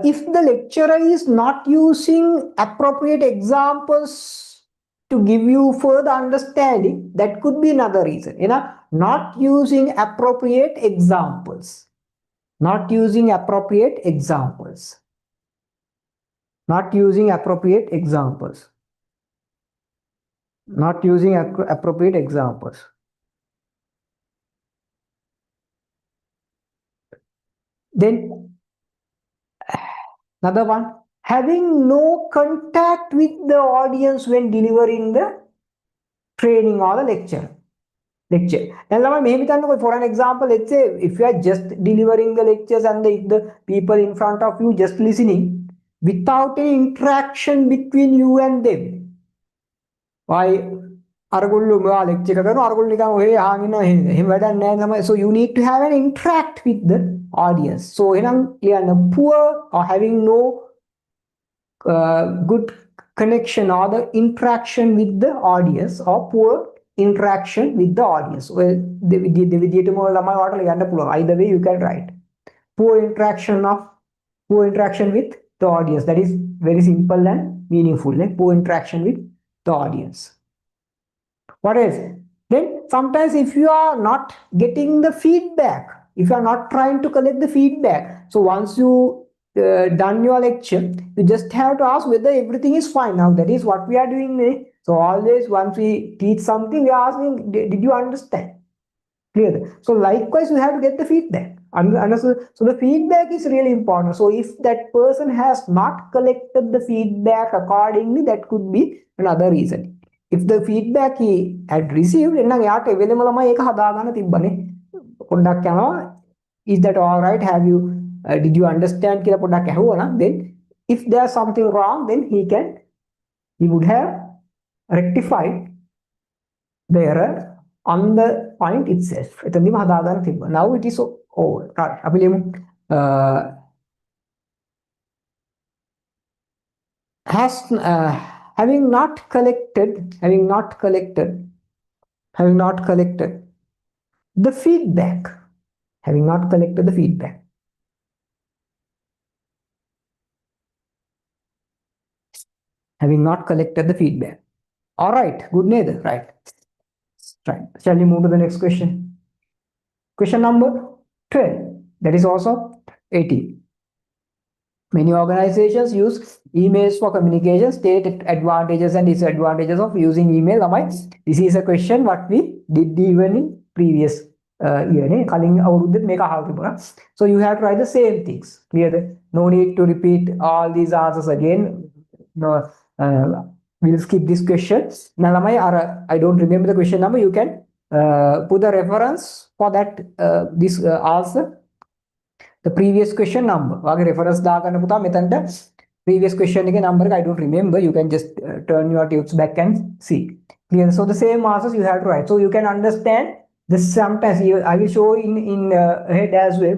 if the lecturer is not using appropriate examples to give you further understanding, that could be another reason. Not using appropriate examples. Not using appropriate examples. Not using appropriate examples. Not using appropriate examples. Then another one, having no contact with the audience when delivering the training or the lecture. And for an example, let's say if you are just delivering the lectures and if the people in front of you just listening without any interaction between you and them. Why? So you need to have an interact with the audience. So poor or having no good connection or the interaction with the audience, or poor interaction with the audience. Well, either way you can write poor interaction with the audience. That is very simple and meaningful. Poor interaction with the audience. What else? Then sometimes if you are not getting the feedback, if you are not trying to collect the feedback, so once you done your lecture, you just have to ask whether everything is fine. Now that is what we are doing. So always once we teach something, we are asking, did you understand? Clear? So likewise, you have to get the feedback. So the feedback is really important. So if that person has not collected the feedback accordingly, that could be another reason. If the feedback he had received, is that all right? Did you understand? Then if there's something wrong, then he would have rectified the error on the point itself. Now it is over. Having not collected the feedback. Having not collected the feedback. Having not collected the feedback. All right, good neither, right? Right. Shall we move to the next question? Question number 12. That is also 18. Many organizations use emails for communication. State advantages and disadvantages of using email. This is a question what we did even in previous year. So you have to write the same things. Clear? No need to repeat all these answers again. No, we'll skip this question. Now, I don't remember the question number. You can put the reference for that this answer. The previous question number. Reference previous question number I don't remember. You can just turn your tubes back and see. Clear? So the same answers you have to write. So you can understand this sometimes. I will show in ahead as well.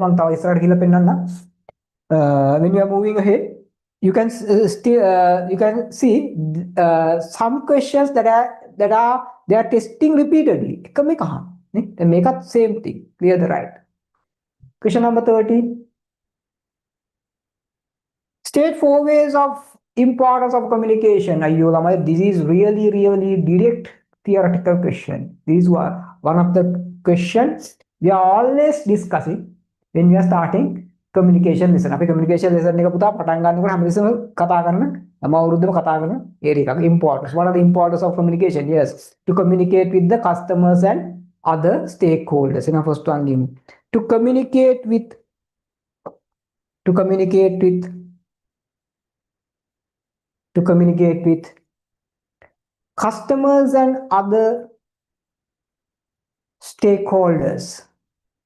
When you are moving ahead, you can you can see some questions that are they are testing repeatedly. They make up same thing. Clear the right. Question number 13. State 4 ways of importance of communication. This is really direct theoretical question. This is one of the questions we are always discussing when we are starting communication lesson. Communication lesson importance. What are the importance of communication? Yes, to communicate with the customers and other stakeholders. First one, to communicate with customers and other stakeholders.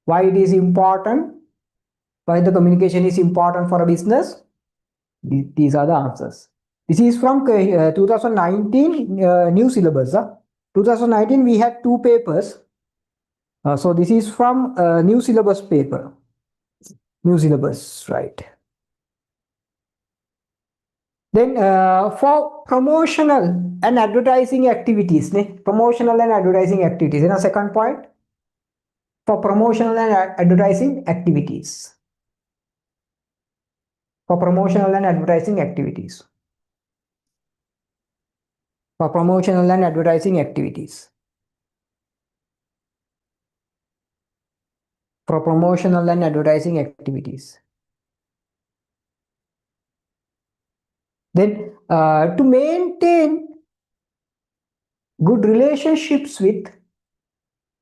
Why it is important? Why the communication is important for a business? These are the answers. This is from 2019 new syllabus. 2019 we had 2 papers. So this is from new syllabus paper. New syllabus, right? Then for promotional and advertising activities, promotional and advertising activities. And a second point, for promotional and advertising activities. For promotional and advertising activities. For promotional and advertising activities. For promotional and advertising activities. Then to maintain good relationships with,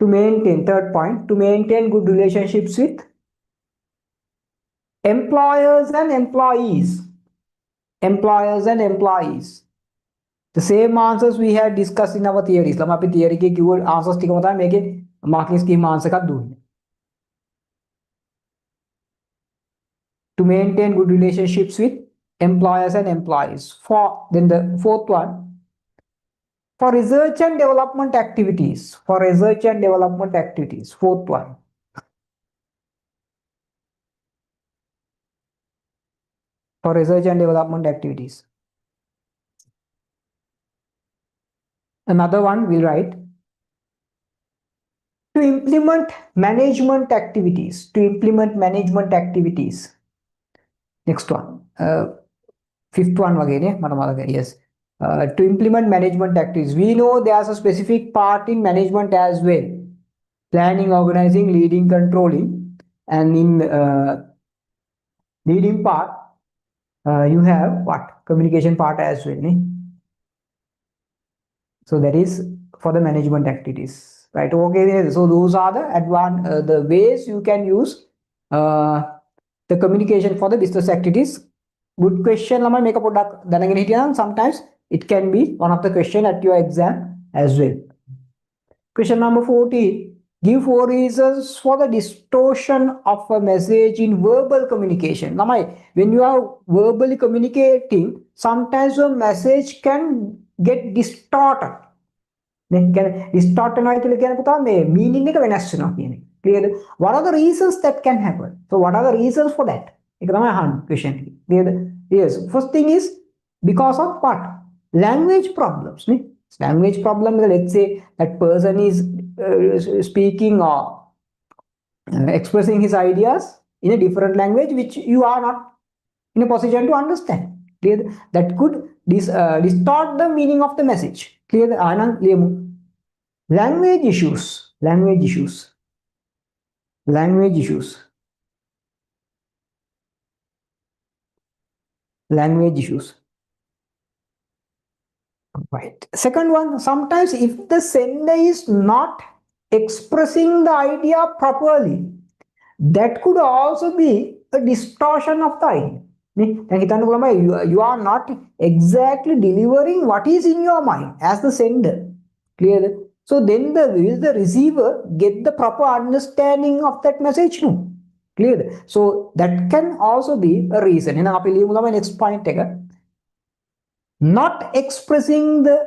to maintain, third point, to maintain good relationships with employers and employees. Employers and employees. The same answers we had discussed in our theories. Lama api theory ke keyword answers tika mata meke marking scheme answer ekak dunne. To maintain good relationships with employers and employees. For then the fourth one, for research and development activities. For research and development activities. Fourth one. For research and development activities. Another one we'll write. To implement management activities. To implement management activities. Next one. Fifth one again, yes. To implement management activities. We know there's a specific part in management as well. Planning, organizing, leading, controlling. And in leading part, you have what? Communication part as well. So that is for the management activities. Right. Okay. So those are the ways you can use the communication for the business activities. Good question. Make a product. Sometimes it can be one of the question at your exam as well. Question number 14. Give 4 reasons for the distortion of a message in verbal communication. When you are verbally communicating, sometimes your message can get distorted. Distorted meaning clear. What are the reasons that can happen? So what are the reasons for that? Question. Yes. First thing is because of what? Language problems. Language problem. Let's say that person is speaking or expressing his ideas in a different language which you are not in a position to understand. Clear? That could distort the meaning of the message. Clear? Language issues. Language issues. Language issues. Language issues. Right. Second one, sometimes if the sender is not expressing the idea properly, that could also be a distortion of the idea. You are not exactly delivering what is in your mind as the sender. Clear? So then will the receiver get the proper understanding of that message? No. Clear? So that can also be a reason. Next point. Not expressing the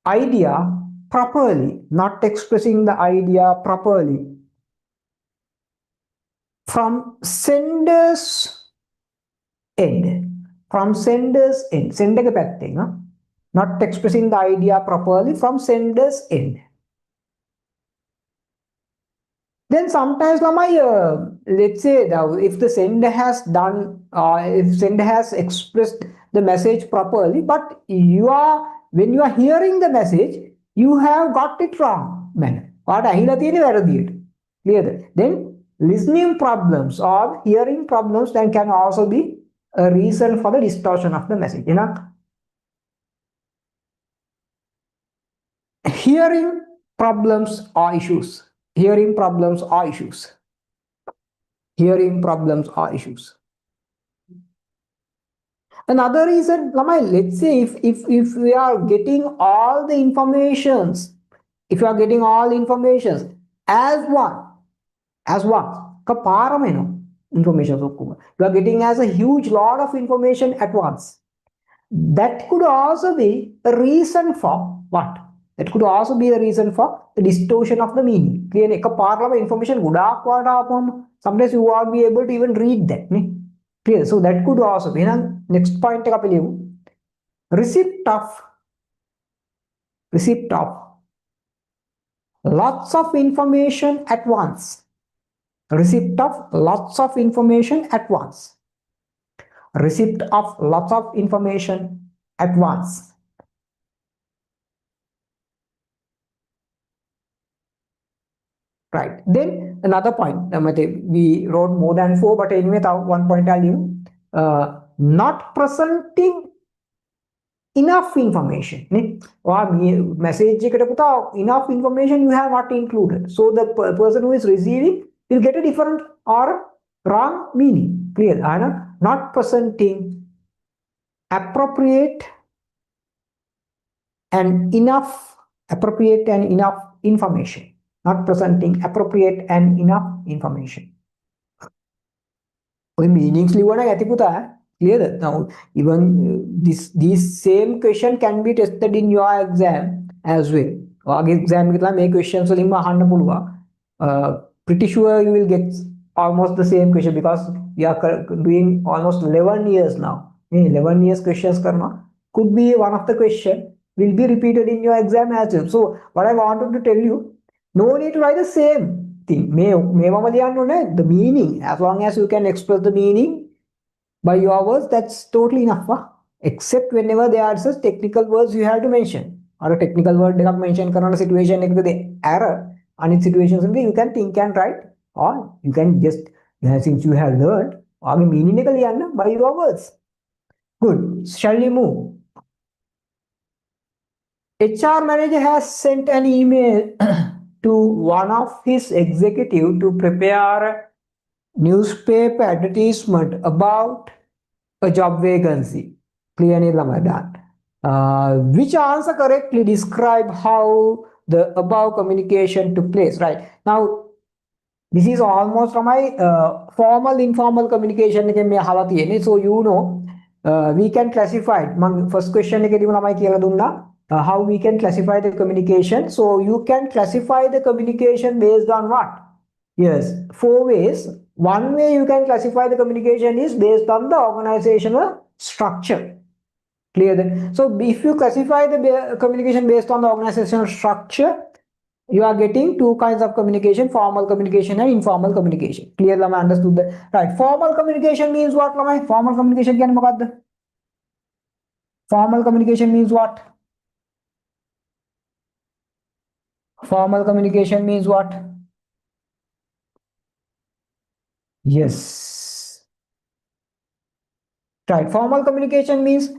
idea properly. Not expressing the idea properly. From sender's end. From sender's end. Sender ke patte, not expressing the idea properly from sender's end. Then sometimes, let's say if the sender has done, if sender has expressed the message properly, but when you are hearing the message, you have got it wrong. Clear? Then listening problems or hearing problems then can also be a reason for the distortion of the message. Hearing problems or issues. Hearing problems or issues. Hearing problems or issues. Another reason, let's say if we are getting all the informations, if you are getting all informations as one, kaparameno, information. You are getting as a huge lot of information at once. That could also be a reason for what? That could also be a reason for the distortion of the meaning. Clearly, information sometimes you won't be able to even read that. Clear. So that could also be. Next point, receipt of lots of information at once. Receipt of lots of information at once. Receipt of lots of information at once. Right. Then another point. We wrote more than 4, but anyway, one point I'll give. Not presenting enough information. Message enough information you have not included. So the person who is receiving will get a different or wrong meaning. Clear? Not presenting appropriate and enough information. Not presenting appropriate and enough information. Meanings clear. Now even this same question can be tested in your exam as well. Exam questions pretty sure you will get almost the same question, because we are doing almost 11 years now. 11 years questions karma could be one of the question will be repeated in your exam as well. So what I wanted to tell you, no need to write the same thing. The meaning, as long as you can express the meaning by your words, that's totally enough. Except whenever there are such technical words you have to mention. Or a technical word mention karana situation the error. And situations you can think and write, or you can just, since you have learned, meaning by your words. Good. Shall we move? HR manager has sent an email to one of his executive to prepare a newspaper advertisement about a job vacancy. Clearly, which answer correctly describe how the above communication took place? Right now, this is almost from my formal informal communication. So we can classify it. First question how we can classify the communication. So you can classify the communication based on what? Yes, 4 ways. One way you can classify the communication is based on the organizational structure. Clear then? So if you classify the communication based on the organizational structure, you are getting 2 kinds of communication: formal communication and informal communication. Clear? Lama understood that? Right. Formal communication means what? Lama? Formal communication can formal communication means what? Formal communication means what? Yes. Right. Formal communication means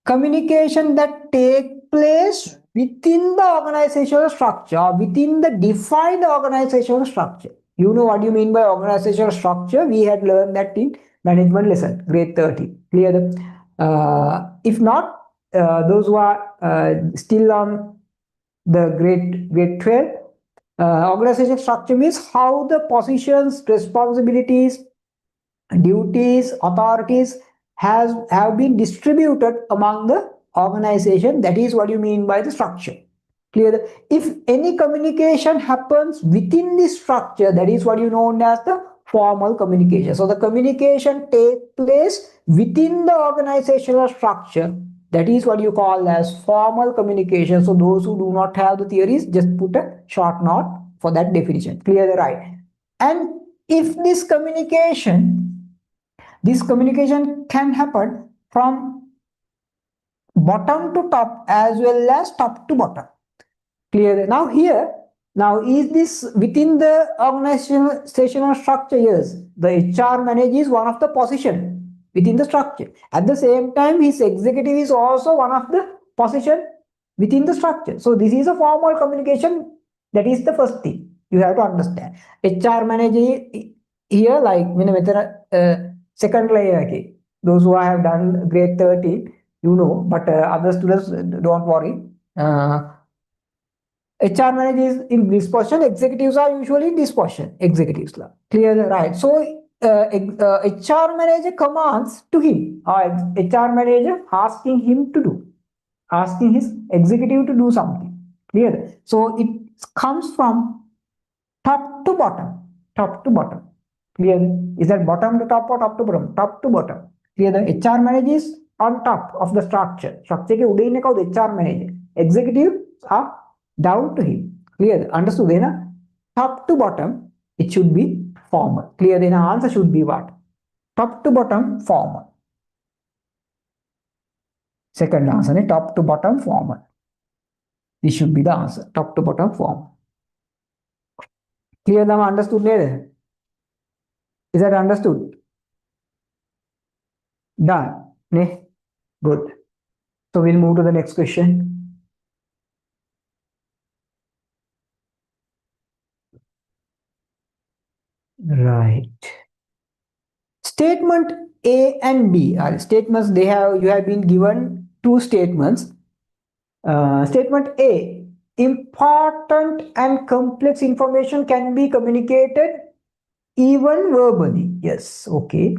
communication that take place within the organizational structure, within the defined organizational structure. You know what you mean by organizational structure? We had learned that in management lesson, grade 30. Clear? If not, those who are still on the grade 12, organizational structure means how the positions, responsibilities, duties, authorities have been distributed among the organization. That is what you mean by the structure. Clear? If any communication happens within the structure, that is what you know as the formal communication. So the communication takes place within the organizational structure. That is what you call as formal communication. So those who do not have the theories, just put a short note for that definition. Clear? Right? And if this communication can happen from bottom to top as well as top to bottom. Clear? Now here, is this within the organizational structure? Yes, the HR manager is one of the position within the structure. At the same time, his executive is also one of the position within the structure. So this is a formal communication. That is the first thing you have to understand. HR manager here, like second layer. Those who have done grade 13, but other students, don't worry. HR manager is in this position, executives are usually in this position, executives la. Clear, right? So HR manager commands to him, or HR manager asking him to do, asking his executive to do something. Clear? So it comes from top to bottom, top to bottom. Clear? Is that bottom to top or top to bottom? Top to bottom. Clear? The HR manager is on top of the structure. Structure के उड़े ने का HR manager. Executives are down to him. Clear? Understood? Then top to bottom, it should be formal. Clear? Then answer should be what? Top to bottom, formal. Second answer, top to bottom, formal. This should be the answer. Top to bottom, formal. Clear? Them understood? Is that understood? Done. Good. So we'll move to the next question. Right. Statement A and B are statements. You have been given two statements. Statement A: important and complex information can be communicated even verbally. Yes, okay.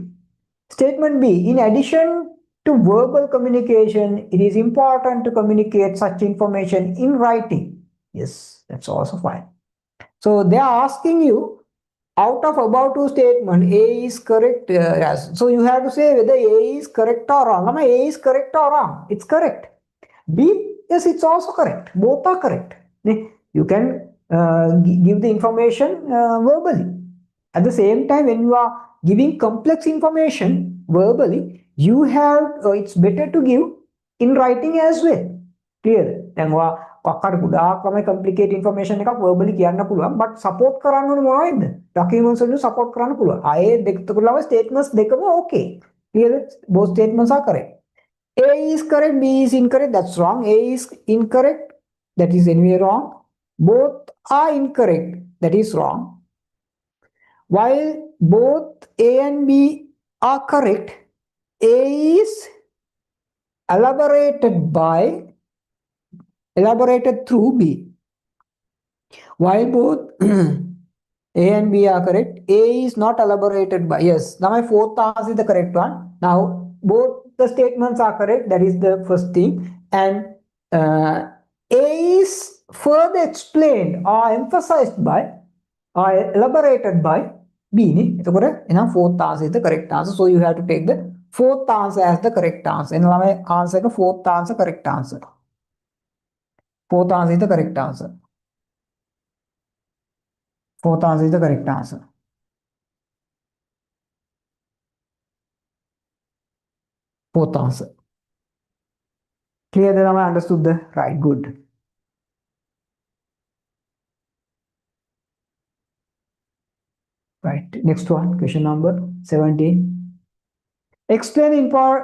Statement B: in addition to verbal communication, it is important to communicate such information in writing. Yes, that's also fine. So they are asking you, out of about two statements, A is correct. Yes. So you have to say whether A is correct or wrong. A is correct or wrong. It's correct. B, yes, it's also correct. Both are correct. You can give the information verbally. At the same time, when you are giving complex information verbally, you have it's better to give in writing as well. Clear? Then කක්කට ගොඩාක් ළමයි complicated information එකක් verbally කියන්න පුළුවන් but support කරන්න ඕනේ මොනවද? Documents වලින් support කරන්න පුළුවන්. ආයේ දෙකකට ළමයි statements දෙකම okay. Clear? Both statements are correct. A is correct, B is incorrect, that's wrong. A is incorrect, that is anyway wrong. Both are incorrect, that is wrong. While both A and B are correct, A is elaborated through B. While both A and B are correct, A is not elaborated by. Yes, now my fourth answer is the correct one. Now both the statements are correct, that is the first thing. And A is further explained or emphasized by or elaborated by B. Enough fourth answer is the correct answer. So you have to take the fourth answer as the correct answer. And my answer is fourth answer correct answer. Fourth answer is the correct answer. Fourth answer is the correct answer. Fourth answer. Clear that I understood the right. Good. Right. Next one. Question number 17. Explain the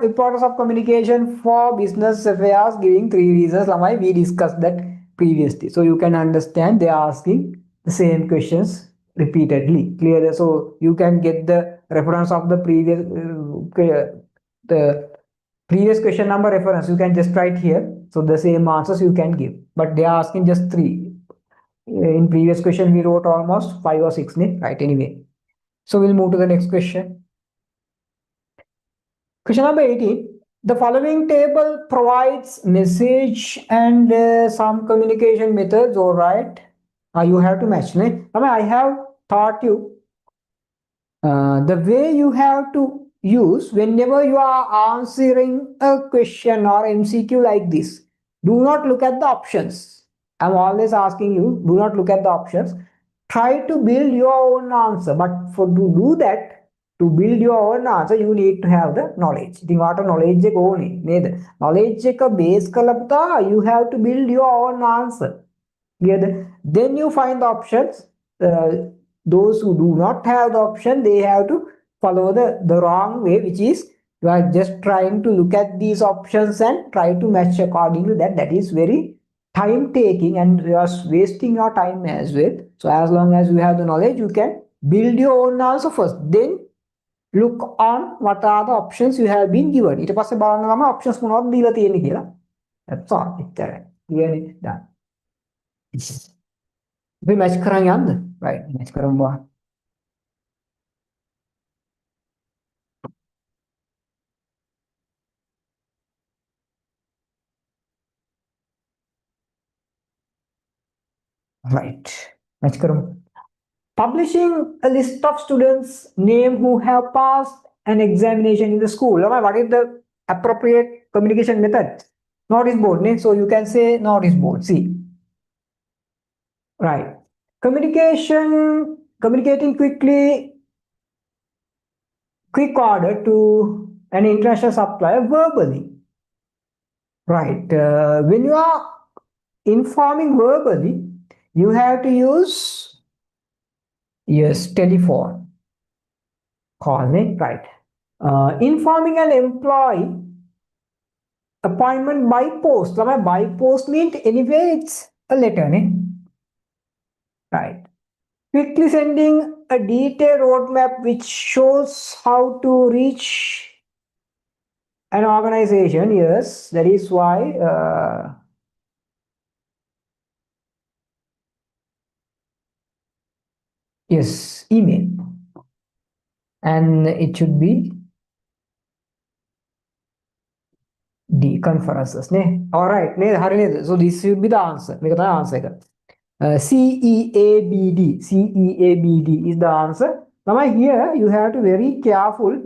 importance of communication for business affairs, giving 3 reasons. Lamai, we discussed that previously. So you can understand they are asking the same questions repeatedly. Clear? So you can get the reference of the previous question number reference. You can just write here. So the same answers you can give. But they are asking just 3. In previous question, we wrote almost 5 or 6, right? Anyway. So we'll move to the next question. Question number 18. The following table provides message and some communication methods, all right? You have to match. I have taught you the way you have to use whenever you are answering a question or MCQ like this. Do not look at the options. I'm always asking you, do not look at the options. Try to build your own answer. But to do that, to build your own answer, you need to have the knowledge. Knowledge base you have to build your own answer. Then you find the options. Those who do not have the option, they have to follow the wrong way, which is you are just trying to look at these options and try to match according to that. That is very time taking and you are wasting your time as well. So as long as you have the knowledge, you can build your own answer first. Then look on what are the options you have been given. ඊට පස්සේ බලන්න options මොනවද දීලා තියෙන්නේ කියලා. That's all. It's done. අපි match කරන් යන්න. right මැච් කරමු. right මැච් කරමු. Publishing a list of students name who have passed an examination in the school. What is the appropriate communication method? Notice board. So you can say notice board. See. Right. Communicating quickly, quick order to an international supplier verbally. Right. When you are informing verbally, you have to use telephone call me. Right. Informing an employee appointment by post. By post means anyway it's a letter. Right. Quickly sending a detailed roadmap which shows how to reach an organization. Yes, that is why yes, email. And it should be D, conferences. All right. So this should be the answer. CEABD. CEABD is the answer. Now here you have to be very careful.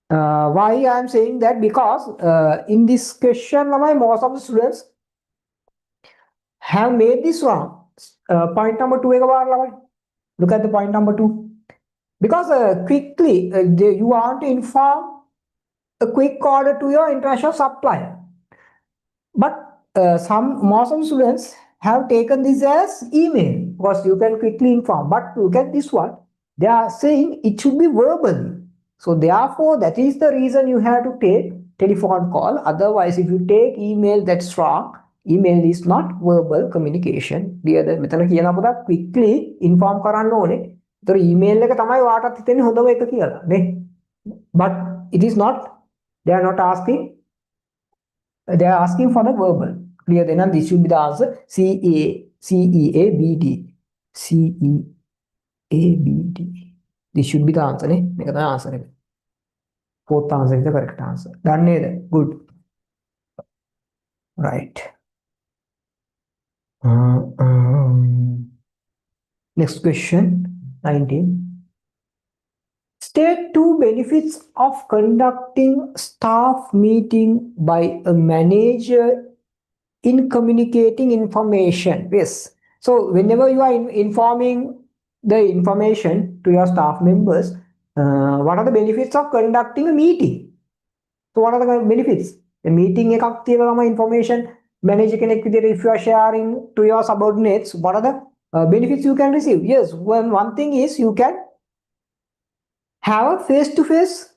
Why I am saying that? Because in this question, most of the students have made this one. Point number 2. Look at the point number 2. Because quickly you want to inform a quick order to your international supplier. But most of the students have taken this as email, because you can quickly inform. But look at this one. They are saying it should be verbal. So therefore, that is the reason you have to take telephone call. Otherwise, if you take email, that's wrong. Email is not verbal communication. Quickly inform කරන්න ඕනේ. ඒතර email එක තමයි වාටත් හිතෙන්නේ හොඳම එක කියලා නේ. But it is not. They are not asking. They are asking for the verbal. Clear then? And this should be the answer. CEABD. CEABD. This should be the answer. Make the answer. Fourth answer is the correct answer. Done. Good. Right. Next question. 19. State 2 benefits of conducting staff meeting by a manager in communicating information. Yes. So whenever you are informing the information to your staff members, what are the benefits of conducting a meeting? So what are the benefits? The meeting information manager connect if you are sharing to your subordinates. What are the benefits you can receive? Yes, one thing is you can have a face-to-face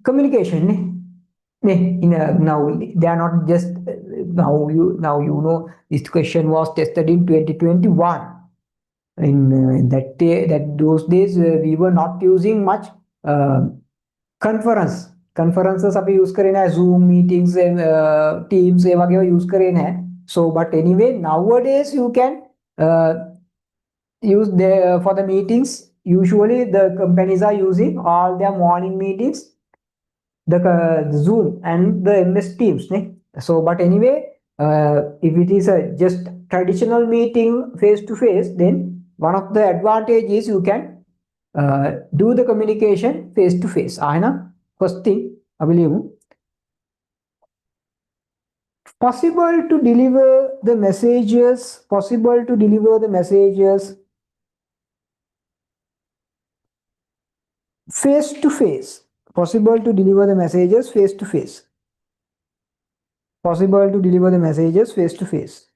communication. Now they are not just now you know this question was tested in 2021. In those days we were not using much conferences අපි use කරේ නැහැ, Zoom meetings Teams ඒ වගේ use කරේ නැහැ. So but anyway nowadays you can use for the meetings. Usually the companies are using all their morning meetings, the Zoom and the MS Teams. So but anyway if it is a just traditional meeting face to face, then one of the advantage is you can do the communication face to face. First thing I believe possible to deliver the messages face to face. Possible to deliver the messages face to face. Possible to deliver the messages face to face.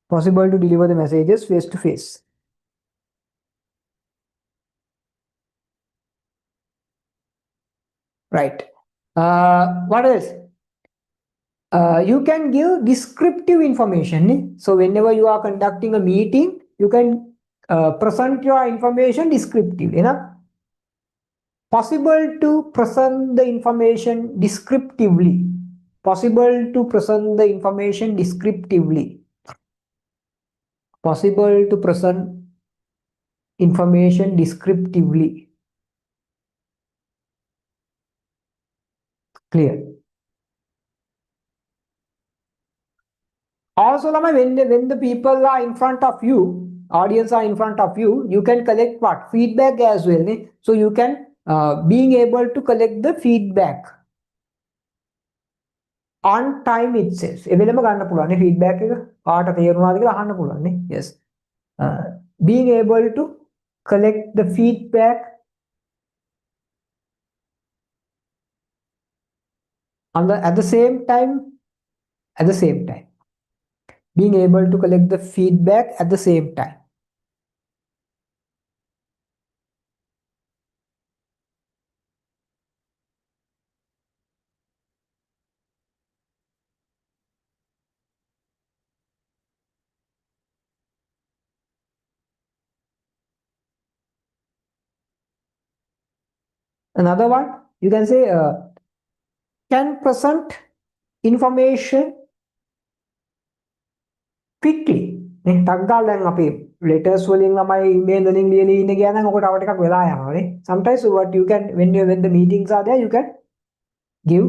Possible to deliver the messages face to face. Right. What else? You can give descriptive information. So whenever you are conducting a meeting, you can present your information descriptively. possible to present the information descriptively. Possible to present the information descriptively. Possible to present information descriptively. Clear. Also, when the people are in front of you, audience are in front of you, you can collect what? Feedback as well. So you can being able to collect the feedback on time itself. එවෙලම ගන්න පුළුවන් නේ feedback එක. කාට තේරුණාද කියලා අහන්න පුළුවන් නේ. Yes. Being able to collect the feedback at the same time. Being able to collect the feedback at the same time. Another one, you can say can present information quickly. ටක් ගාලා දැන් අපි letters වලින් ළමයි email වලින් ලියලා ඉන්න ගියා නම් ඔකට තව ටිකක් වෙලා යනවා නේ. Sometimes what you can when the meetings are there, you can give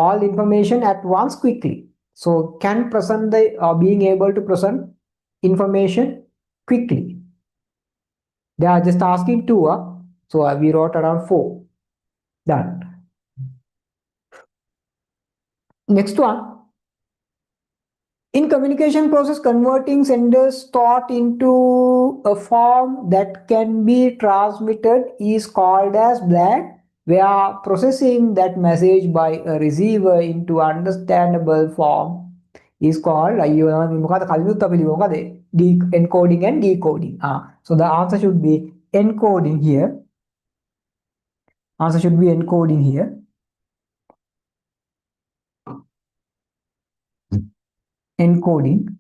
all information at once quickly. So can present the being able to present information quickly. They are just asking two. So we wrote around 4. Done. Next one. In communication process, converting sender's thought into a form that can be transmitted is called as black, where processing that message by a receiver into understandable form is called encoding and decoding. So the answer should be encoding here. Answer should be encoding here. Encoding.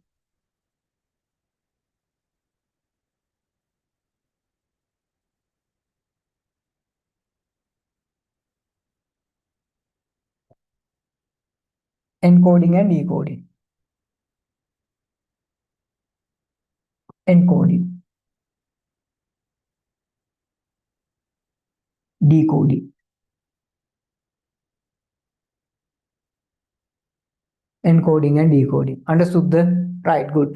Encoding and decoding. Encoding. Decoding. Encoding and decoding. Understood the right? Good.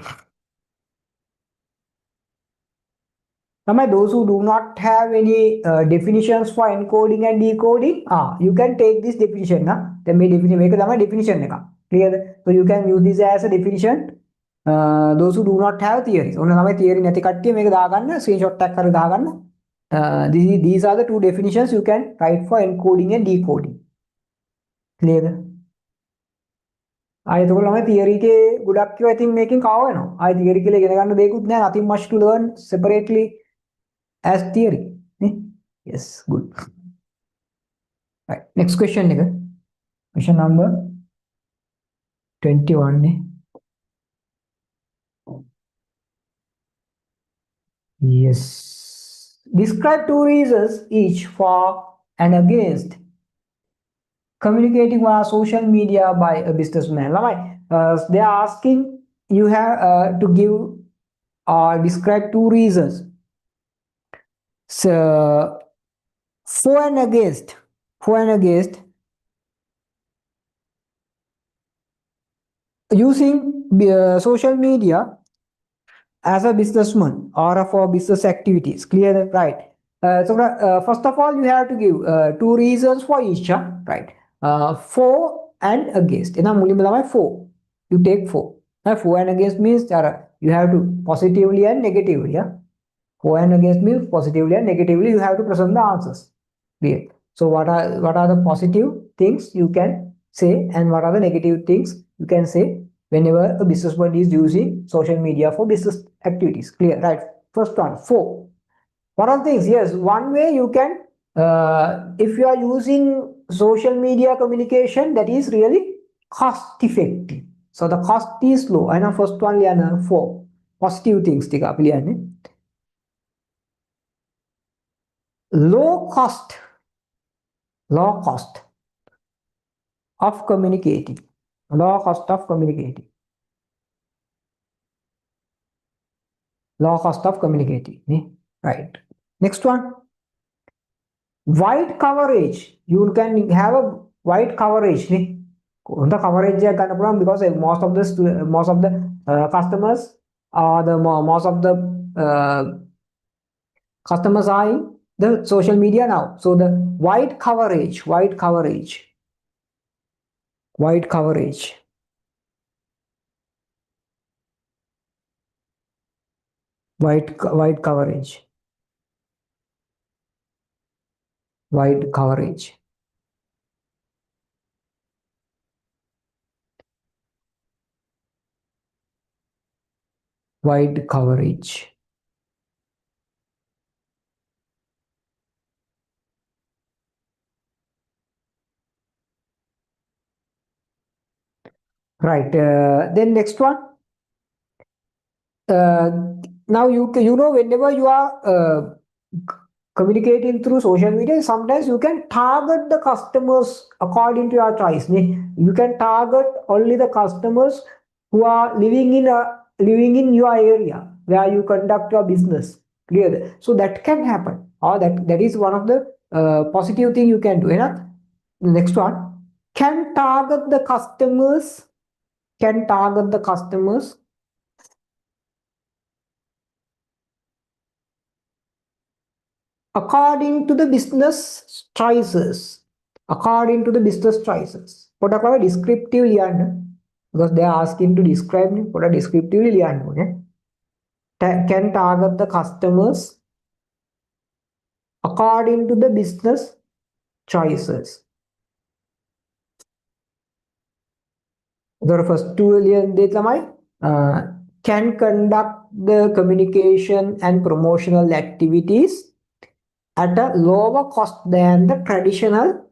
Now, those who do not have any definitions for encoding and decoding, you can take this definition. Then make a definition. Clear? So you can use this as a definition. Those who do not have theories. Only theory නැති කට්ටිය මේක දාගන්න screenshot එකක් කරලා දාගන්න. These are the two definitions you can write for encoding and decoding. Clear? I told my theory ke ගොඩක් ඒවා ඉතින් මේකෙන් කව වෙනවා. ආයි theory කියලා ඉගෙන ගන්න දෙයක්වත් නැහැ. Nothing much to learn separately as theory. Yes, good. Right. Next question nigga. Question number 21. Yes. Describe two reasons each for and against communicating via social media by a businessman. They are asking you have to give or describe two reasons. So for and against using social media as a businessman or for business activities. Clear that? Right. So first of all, you have to give two reasons for each. Right. For and against. For. You take for. For and against means you have to positively and negatively. For and against means positively and negatively you have to present the answers. Clear. So what are the positive things you can say and what are the negative things you can say whenever a businessman is using social media for business activities. Clear. Right. First one. For. One of the things, yes, one way you can, if you are using social media communication, that is really cost effective. So the cost is low. I know first one, for positive things. Low cost Low cost of communicating. Low cost of communicating. Low cost of communicating. Right. Next one. Wide coverage. You can have a wide coverage. The coverage because most of the customers the most of the customers are in the social media now. So the wide coverage, wide coverage, wide coverage, wide coverage, wide coverage. Wide coverage. Right. Then next one. Uh, Now you know whenever you are communicating through social media, sometimes you can target the customers according to your choice. You can target only the customers who are living in your area where you conduct your business. Clear? So that can happen, or that is one of the positive thing you can do. Next one, can target the customers. Can target the customers according to the business choices. According to the business choices. What are descriptive lian? Because they are asking to describe what a descriptively lian. Can target the customers according to the business choices. The first two lian can conduct the communication and promotional activities at a lower cost than the traditional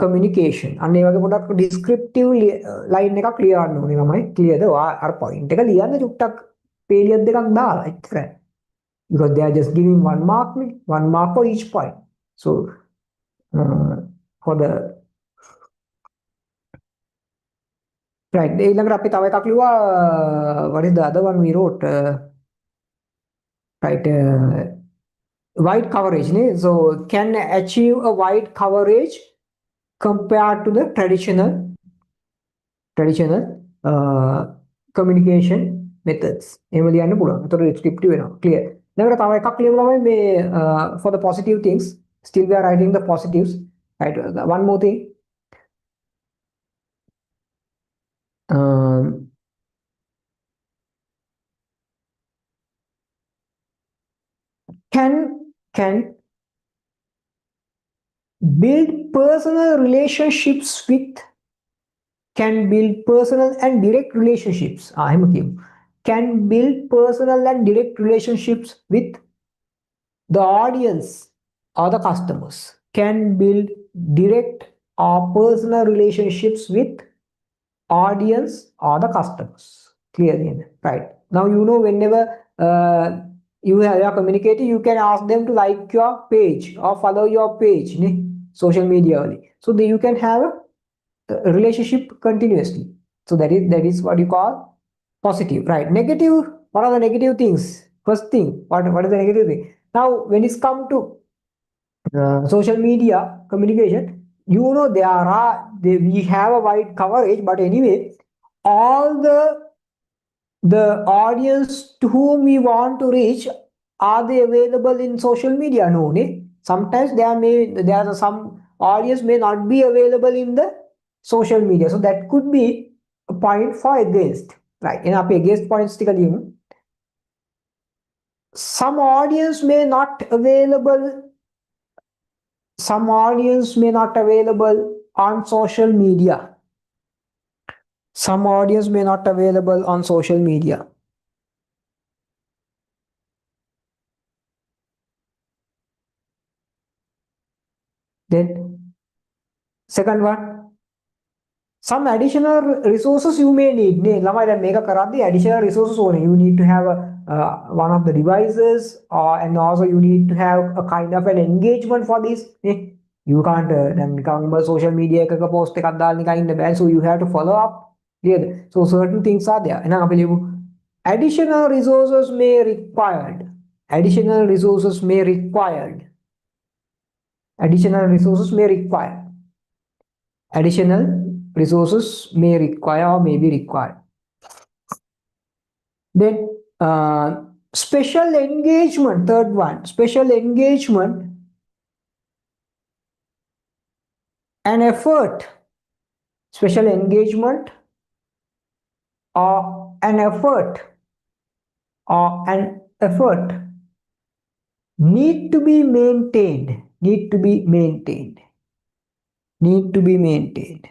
communication. අන්න ඒ වගේ පොඩක් descriptive line එකක් ලියන්න ඕනේ ළමයි. clearද? අර point එක ලියන්න චුට්ටක් පේලියක් දෙකක් දාලා එච්චරයි. Because they are just giving one mark for each point. So for the right ඊළඟට අපි තව එකක් ලිව්වා what is the other one we wrote right wide coverage so can achieve a wide coverage compared to the traditional communication methods. එහෙම ලියන්න පුළුවන්. ඒතකොට descriptive වෙනවා. clear. ඊළඟට තව එකක් ලියමු ළමයි මේ for the positive things. Still we are writing the positives. Right. One more thing. Can build personal relationships with can build personal and direct relationships. Can build personal and direct relationships with the audience or the customers. Can build direct or personal relationships with audience or the customers. Clearly, right? Now you know whenever you are communicating, you can ask them to like your page or follow your page, social media. So that you can have a relationship continuously. So that is what you call positive, right? Negative. What are the negative things? First thing, what is the negative thing? Now, when it's come to social media communication, you know we have a wide coverage, but anyway, all the audience to whom we want to reach, are they available in social media? No, sometimes there are some audience may not be available in the social media, so that could be a point for against, right? In our against points, some audience may not available on social media. Some audience may not available on social media. Then second one, some additional resources you may need. ළමයි දැන් මේක කරද්දී additional resources ඕනේ. You need to have one of the devices, and also you need to have a kind of an engagement for this. You can't දැන් නිකන්ම social media එකක post එකක් දාලා නිකන් ඉන්න බෑ. So you have to follow up. Yeah. So certain things are there. එහෙනම් අපි ලියමු additional resources may required. Additional resources may required. Additional resources may require. Additional resources may require or may be required. Then special engagement, third one, special engagement and effort. Special engagement or an effort need to be maintained. Need to be maintained. Need to be maintained.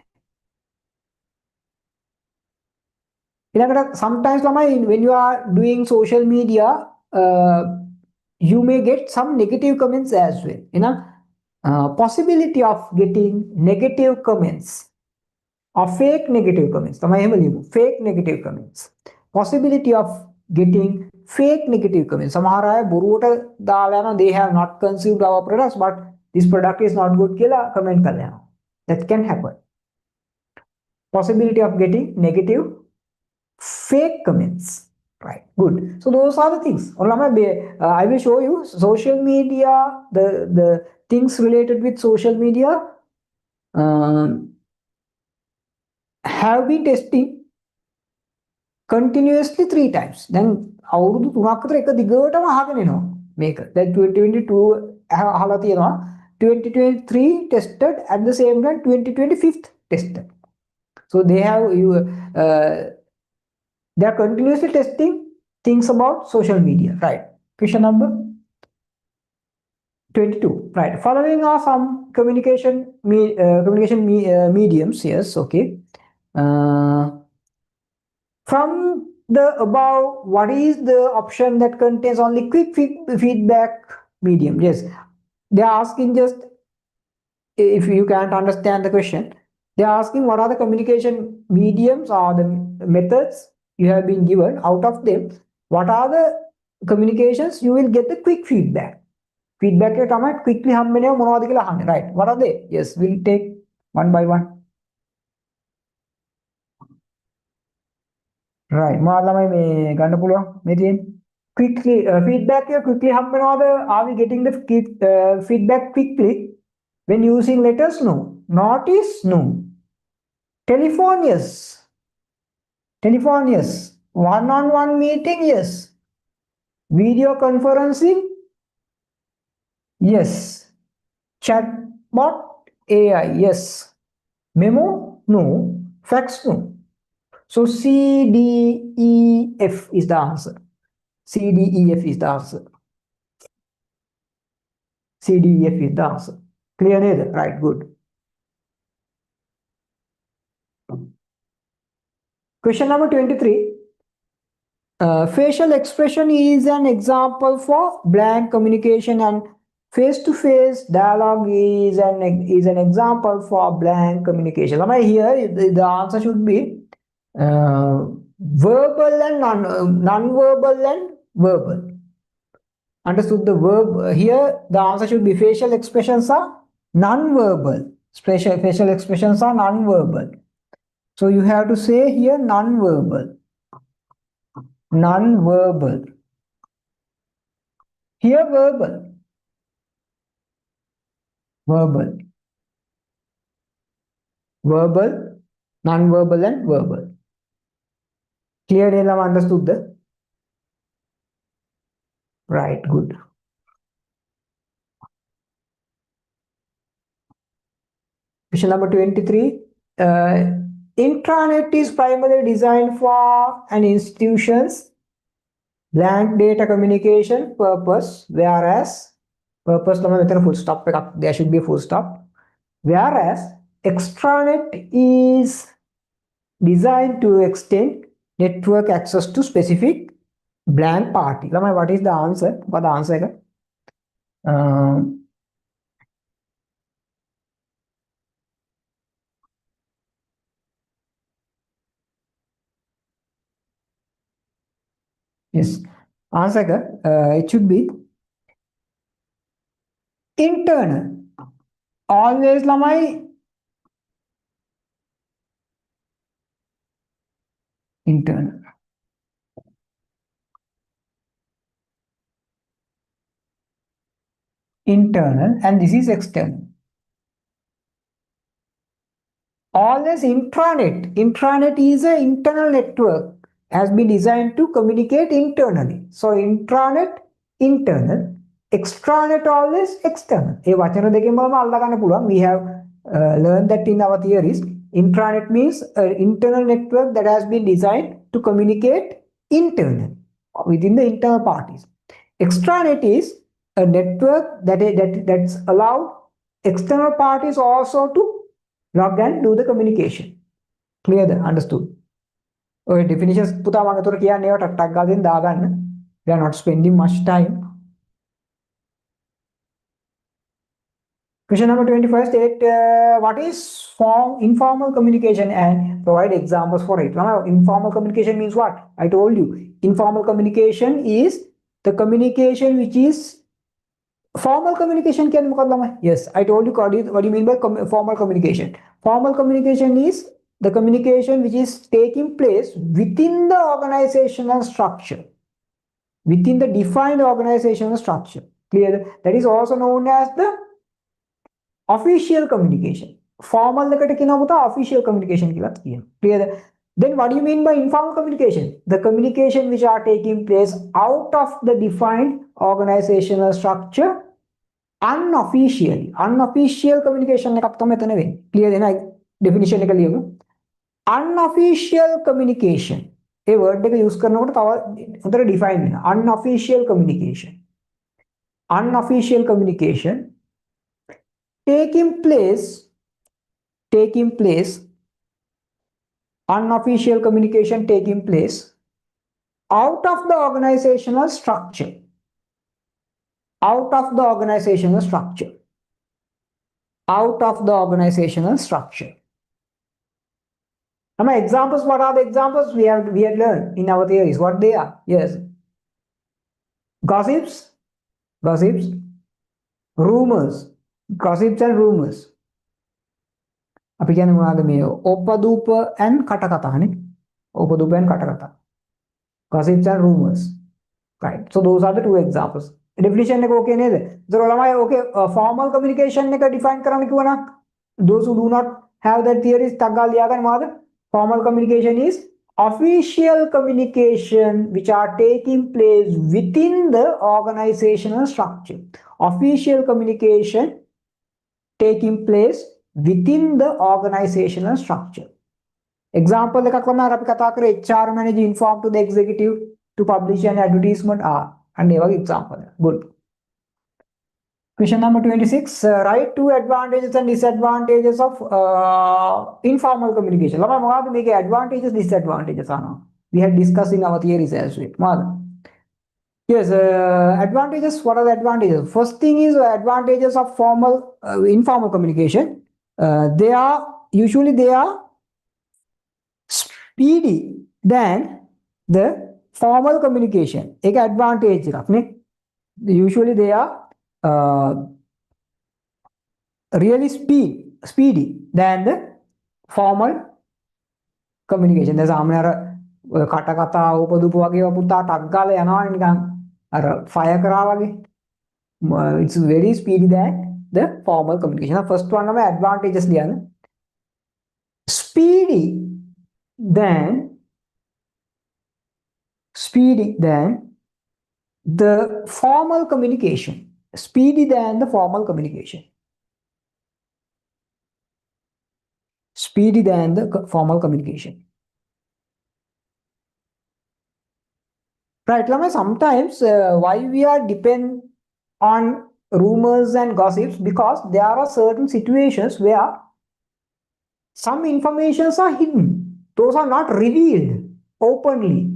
Sometimes when you are doing social media, you may get some negative comments as well. Possibility of getting negative comments or fake negative comments. Fake negative comments. Possibility of getting fake negative comments. They have not consumed our products, but this product is not good. Comment that can happen. Possibility of getting negative fake comments. Right, good. So those are the things. I will show you social media, the things related with social media have been testing continuously 3 times. Then අවුරුදු 3ක් විතර එක දිගටම අහගෙන එනවා මේක. දැන් 2022 අහලා තියෙනවා. 2023 tested at the same time 2025 tested. So they are continuously testing things about social media. Right. Question number 22. Right. Following are some communication mediums. Yes. Okay. From the above, what is the option that contains only quick feedback medium? Yes. They are asking, just if you can't understand the question, they are asking what are the communication mediums or the methods you have been given. Out of them, what are the communications you will get the quick feedback? Feedback quickly right? What are they? Yes, we'll take one by one. Right. Quickly feedback quickly are we getting the feedback quickly when using letters? No. Notice? No. Telephone? Yes. Telephone? Yes. One-on-one meeting? Yes. Video conferencing? Yes. Chatbot AI? Yes. Memo? No. Fax? No. So C, D, E, F is the answer. C, D, E, F is the answer. C, D, E, F is the answer. Clear neither? Right, good. Question number 23. Facial expression is an example for blank communication, and face-to-face dialogue is an example for blank communication. Here the answer should be verbal and non-verbal and verbal. Understood the verb? Here the answer should be facial expressions are non-verbal. Facial expressions are non-verbal. So you have to say here non-verbal. Non-verbal. Here verbal. Verbal. Verbal, non-verbal and verbal. Clear? Understood the? Right, good. Question number 23. Intranet is primarily designed for an institution's blank data communication purpose, whereas purpose full stop, there should be a full stop. Whereas extranet is designed to extend network access to specific blank party. What is the answer? What the answer? Yes. Answer, it should be internal. Always lamai internal. Internal, and this is external. Always intranet. Intranet is an internal network, has been designed to communicate internally. So intranet, internal. Extranet always external. We have learned that in our theories. Intranet means an internal network that has been designed to communicate internally within the internal parties. Extranet is a network that's allowed external parties also to log and do the communication. Clear? Understood? Okay, definitions පුතා මම උතර කියන්නේ ඒවා ටක් ටක් ගාලා දාගන්න. We are not spending much time. Question number 25 state what is informal communication and provide examples for it. Now, informal communication means what? I told you. Informal communication is the communication which is formal communication. Yes, I told you what do you mean by formal communication. Formal communication is the communication which is taking place within the organizational structure, within the defined organizational structure. Clear? That is also known as the official communication. Formal official communication. Clear? Then what do you mean by informal communication? The communication which are taking place out of the defined organizational structure unofficially. Unofficial communication එකක් තමයි එතන වෙන්නේ. Clear දෙන definition එක ලියමු. Unofficial communication. ඒ word එක use කරනකොට තව උතර define වෙනවා. Unofficial communication. Unofficial communication taking place unofficial communication taking place out of the organizational structure. Out of the organizational structure. Out of the organizational structure. Now, examples, what are the examples we have learned in our theories? What they are? Yes. Gossips, rumors, gossips and rumors. අපි කියන්නේ මොනවාද මේ ඔපදූප and කටකතානේ. ඔපදූප and කටකතා. Gossips and rumors. Right. So those are the two examples. Definition එක okay නේද? ඒතර ළමයි okay formal communication එක define කරන්න කිව්වනම් those who do not have that theories ටක් ගාලා ලියා ගන්න මොකද? Formal communication is official communication which are taking place within the organizational structure. Official communication taking place within the organizational structure. Example එකක් වුණා අපි කතා කරේ HR manager inform to the executive to publish an advertisement and ඒ වගේ example. Good. Question number 26. Write two advantages and disadvantages of informal communication. ළමයි මොනවද මේකේ advantages disadvantages ආනවා? We had discussed in our theories as well. මොනවද? Yes, advantages. What are the advantages? First thing is advantages of informal communication. They are speedy than the formal communication. Ek advantage rakne. Usually they are really speedy than the formal communication. There's amnara කටකතා උපදූප වගේ පුතා ටක් ගාලා යනවානේ නිකන් අර fire කරා වගේ. It's very speedy than the formal communication. First one nama advantages ලියන්න. Speedy than the formal communication. Speedy than the formal communication. Speedy than the formal communication. Right, Lama, sometimes why we are depend on rumors and gossips, because there are certain situations where some informations are hidden. Those are not revealed openly.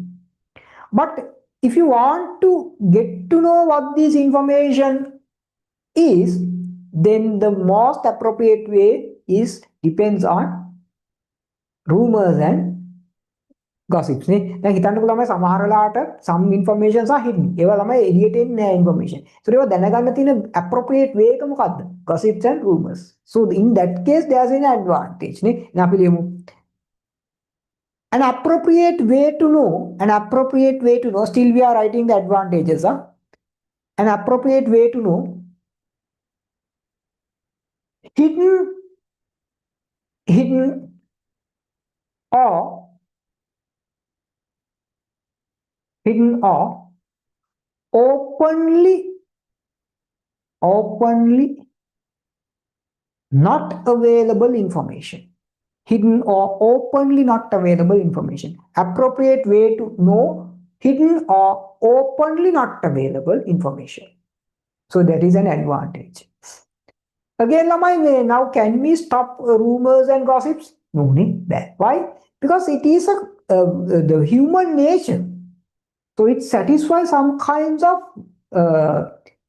But if you want to get to know what this information is, then the most appropriate way depends on rumors and gossips නේ. දැන් හිතන්නකෝ ළමයි සමහර වෙලාවට some informations are hidden. ඒවා ළමයි එළියට එන්නේ නැහැ information. So ඒවා දැනගන්න තියෙන appropriate way එක මොකද්ද? Gossips and rumors. So in that case there's an advantage නේ. දැන් අපි ලියමු an appropriate way to know, still we are writing the advantages, an appropriate way to know hidden or openly not available information. Hidden or openly not available information. Appropriate way to know hidden or openly not available information. So that is an advantage. Again, now can we stop rumors and gossips? No need that. Why? Because it is the human nature. So it satisfies some kinds of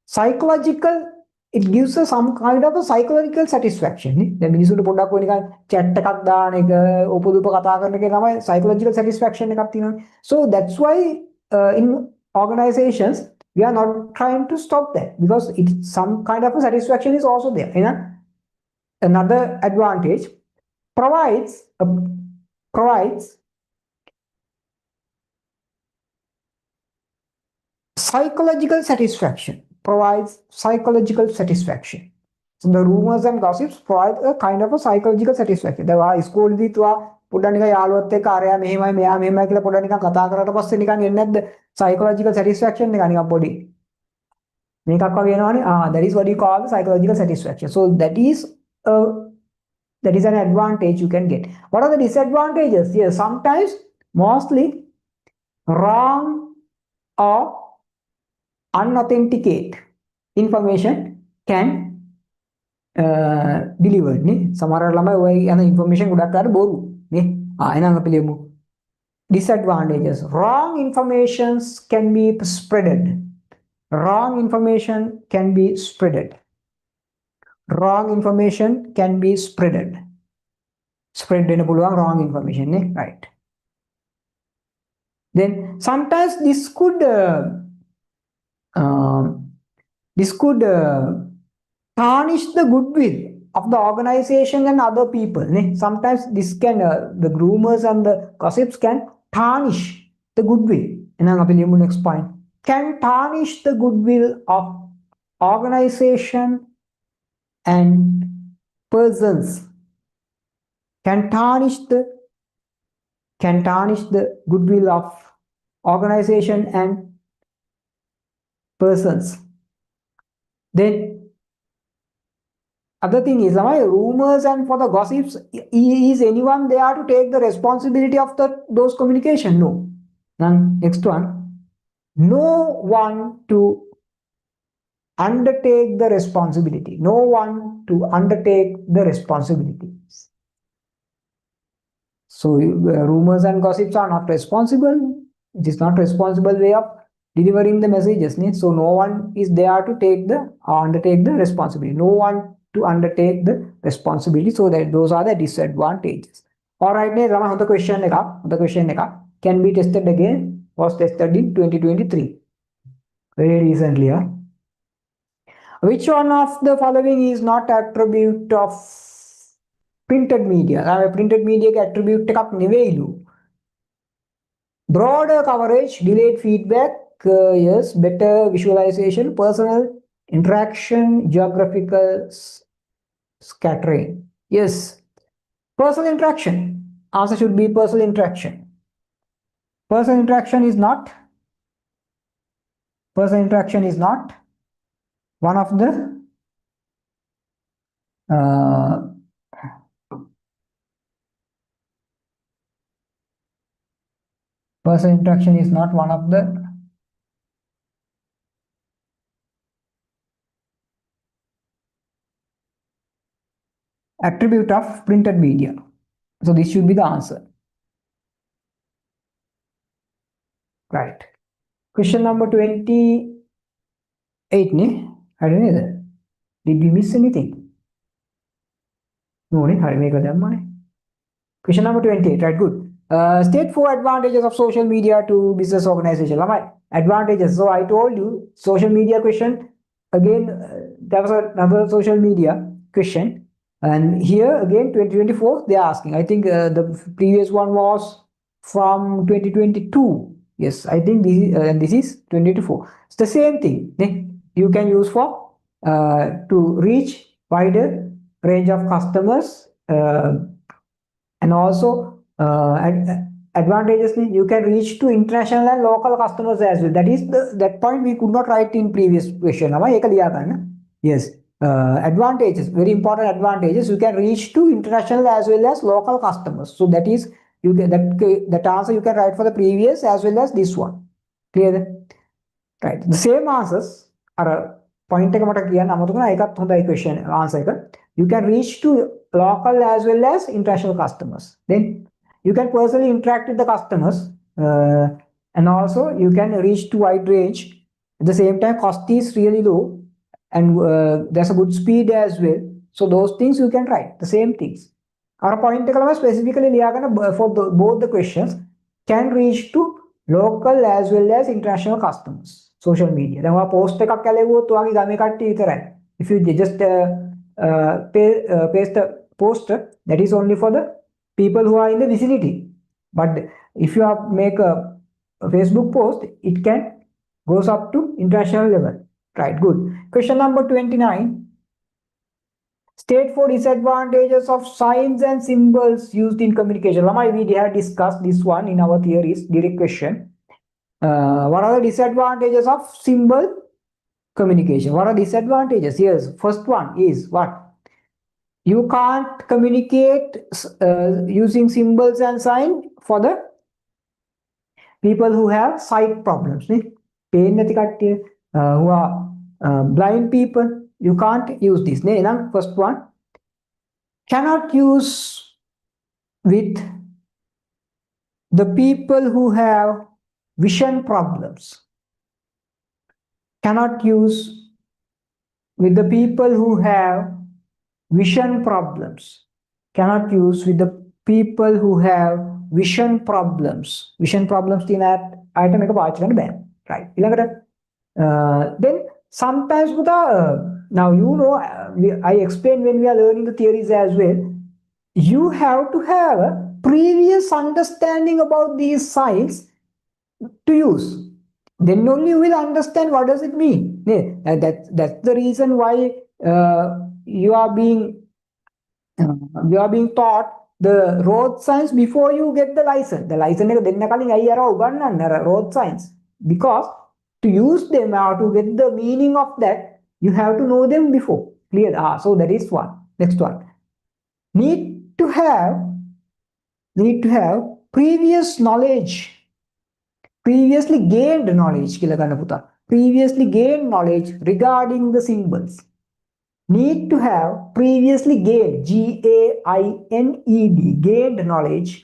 psychological, it gives us some kind of a psychological satisfaction. දැන් මිනිසුන්ට පොඩ්ඩක් වෙන නිකන් chat එකක් දාන එක උපදුප කතා කරන එක තමයි psychological satisfaction එකක් තියෙනවානේ. So that's why in organizations we are not trying to stop that because it some kind of a satisfaction is also there. You know? Another advantage provides psychological satisfaction. So the rumors and gossips provide a kind of a psychological satisfaction. දැන් වා ඉස්කෝලේදී තුවා පොඩ්ඩක් නිකන් යාළුවත් එක්ක අරයා මෙහෙමයි මෙයා මෙහෙමයි කියලා පොඩ්ඩක් නිකන් කතා කරලා පස්සේ නිකන් එන්නේ නැද්ද psychological satisfaction එක නිකන් පොඩි මේකක් වගේ එනවනේ. That is what you call the psychological satisfaction. So that is an advantage you can get. What are the disadvantages? Yes, sometimes mostly wrong or unauthenticate information can delivered නේ. සමහර ළමයි ඔය යන information ගොඩක් අර බොරු නේ. එහෙනම් අපි ලියමු disadvantages. Wrong informations can be spreaded. Wrong information can be spreaded. Spread වෙන පුළුවන් wrong information නේ. Right. Then sometimes this could tarnish the goodwill of the organization and other people. Sometimes this can, the rumors and the gossips can tarnish the goodwill. Next point. Can tarnish the goodwill of organization and persons. Can tarnish the goodwill of organization and persons. Then other thing is rumors and for the gossips, is anyone there to take the responsibility of those communication? No. Then next one, no one to undertake the responsibility. So rumors and gossips are not responsible. It is not responsible way of delivering the messages. So no one is there to undertake the responsibility. No one to undertake the responsibility. So that those are the disadvantages. All right, the question can be tested again. Was tested in 2023. Very recently. Which one of the following is not attribute of printed media? Printed media attribute එකක් නෙවෙයිලු. Broader coverage, delayed feedback, yes, better visualization, personal interaction, geographical scattering. Yes, personal interaction. Answer should be personal interaction. Personal interaction is not one of the personal interaction is not one of the attribute of printed media. So this should be the answer. Right. Question number 28. I don't know. Did we miss anything? No, question number 28. Right, good. State 4 advantages of social media to business organization. Advantages. So I told you social media question. Again, there was another social media question. And here again, 2024, they are asking. I think the previous one was from 2022. Yes, I think this is 2024. It's the same thing. You can use for to reach wider range of customers, and also advantageously you can reach to international and local customers as well. That is that point we could not write in previous question. Yes, advantages, very important advantages. You can reach to international as well as local customers. So that is you can that answer you can write for the previous as well as this one. Clear? Right. The same answers are point එක මට කියන්න අමතක වුණා. ඒකත් හොඳයි question answer එක. You can reach to local as well as international customers. Then you can personally interact with the customers, and also you can reach to wide range. At the same time, cost is really low, and there's a good speed as well. So those things you can write the same things. Our point එක specifically ලියාගන්න for both the questions can reach to local as well as international customers. Social media. දැන් ඔයා post එකක් කළේවොත් ඔයාගේ ගමේ කට්ටිය විතරයි. If you just paste a poster, that is only for the people who are in the vicinity. But if you make a Facebook post, it can goes up to international level. Right, good. Question number 29. State for disadvantages of signs and symbols used in communication. We have discussed this one in our theories, direct question. What are the disadvantages of symbol communication? What are disadvantages? Yes, first one is what? You can't communicate using symbols and sign for the people who have sight problems. Who are blind people, you can't use this. First one, cannot use with the people who have vision problems. Cannot use with the people who have vision problems. Cannot use with the people who have vision problems. Vision problems in that item right. Then sometimes now you know I explained when we are learning the theories as well. You have to have a previous understanding about these signs to use. Then only you will understand what does it mean. That's the reason why you are being taught the road signs before you get the license. The license road signs, because to use them or to get the meaning of that, you have to know them before. Clear? So that is one. Next one. Need to have previous knowledge. Previously gained knowledge. Previously gained knowledge regarding the symbols. Need to have previously gained, GAINED, gained knowledge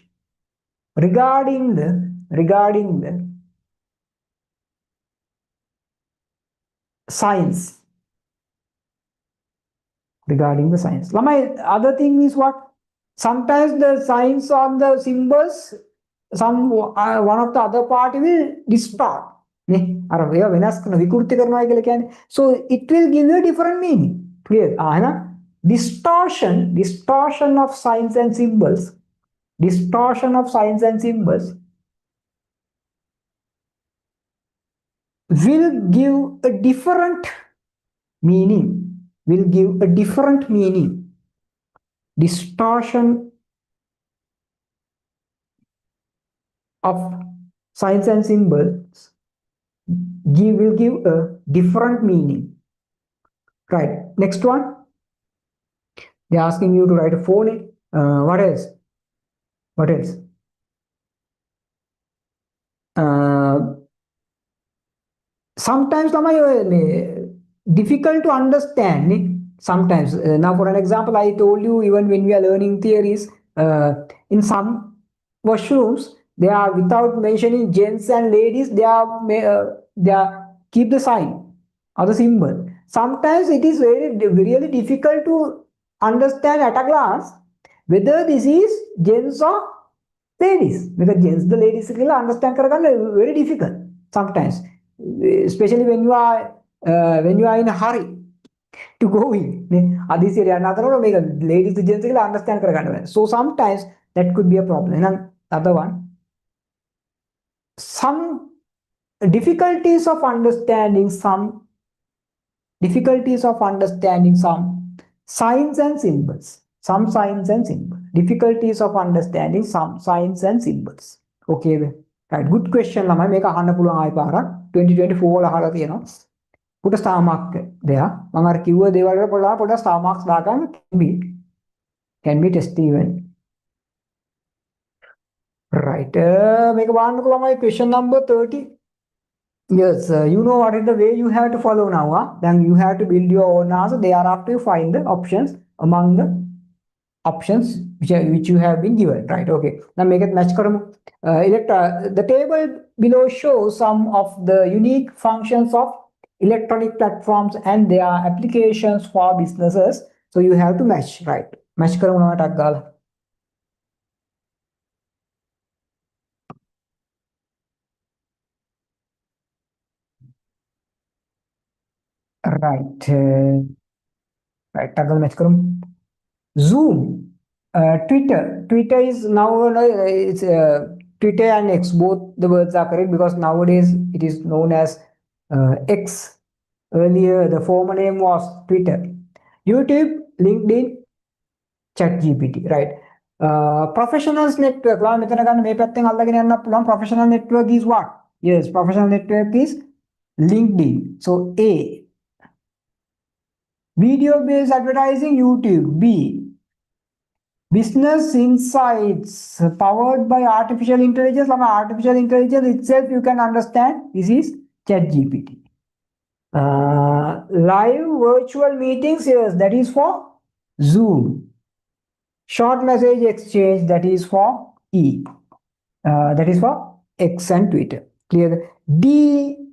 regarding the science. Regarding the science. Other thing is what? Sometimes the signs on the symbols, one of the other party will distort. So it will give you a different meaning. Clear? Distortion of signs and symbols. Distortion of signs and symbols will give a different meaning. Will give a different meaning. Distortion of signs and symbols will give a different meaning. Right. Next one. They're asking you to write a phone. What else? What else? Sometimes difficult to understand. Sometimes. Now, for an example, I told you even when we are learning theories, in some washrooms, they are without mentioning gents and ladies. They are keep the sign or the symbol. Sometimes it is really difficult to understand at a glance whether this is gents or ladies. Because gents, the ladies understand very difficult sometimes, especially when you are in a hurry to go in. Adisiri another make ladies gents understand. So sometimes that could be a problem. And other one, some difficulties of understanding some signs and symbols. Some signs and symbols. Difficulties of understanding some signs and symbols. Okay. Right. Good question. Lamai මේක අහන්න පුළුවන් ආයි පාරක් 2024 වල අහලා තියෙනවා. පොඩ star mark දෙයක්. මම අර කිව්ව දේවල් වල පොඩ star marks දාගන්න can be test even. Right. මේක බලන්නකෝ ළමයි question number 30. Yes, you know what is the way you have to follow now. Then you have to build your own answer. Thereafter, you find the options among the options which you have been given. Right. Okay. Now make it match. The table below shows some of the unique functions of electronic platforms and their applications for businesses. So you have to match. Right. Match. Right. Right. Toggle match करूँ. Zoom, Twitter. Twitter is now it's Twitter and X. Both the words are correct because nowadays it is known as X. Earlier, the former name was Twitter. YouTube, LinkedIn, ChatGPT. Right. Professionals network. Professional network is what? Yes, professional network is LinkedIn. So A. Video-based advertising, YouTube. B. Business insights powered by artificial intelligence. Artificial intelligence itself, you can understand. This is ChatGPT. Live virtual meetings, yes, that is for Zoom. Short message exchange, that is for E. That is for X and Twitter. Clear? DEBAC.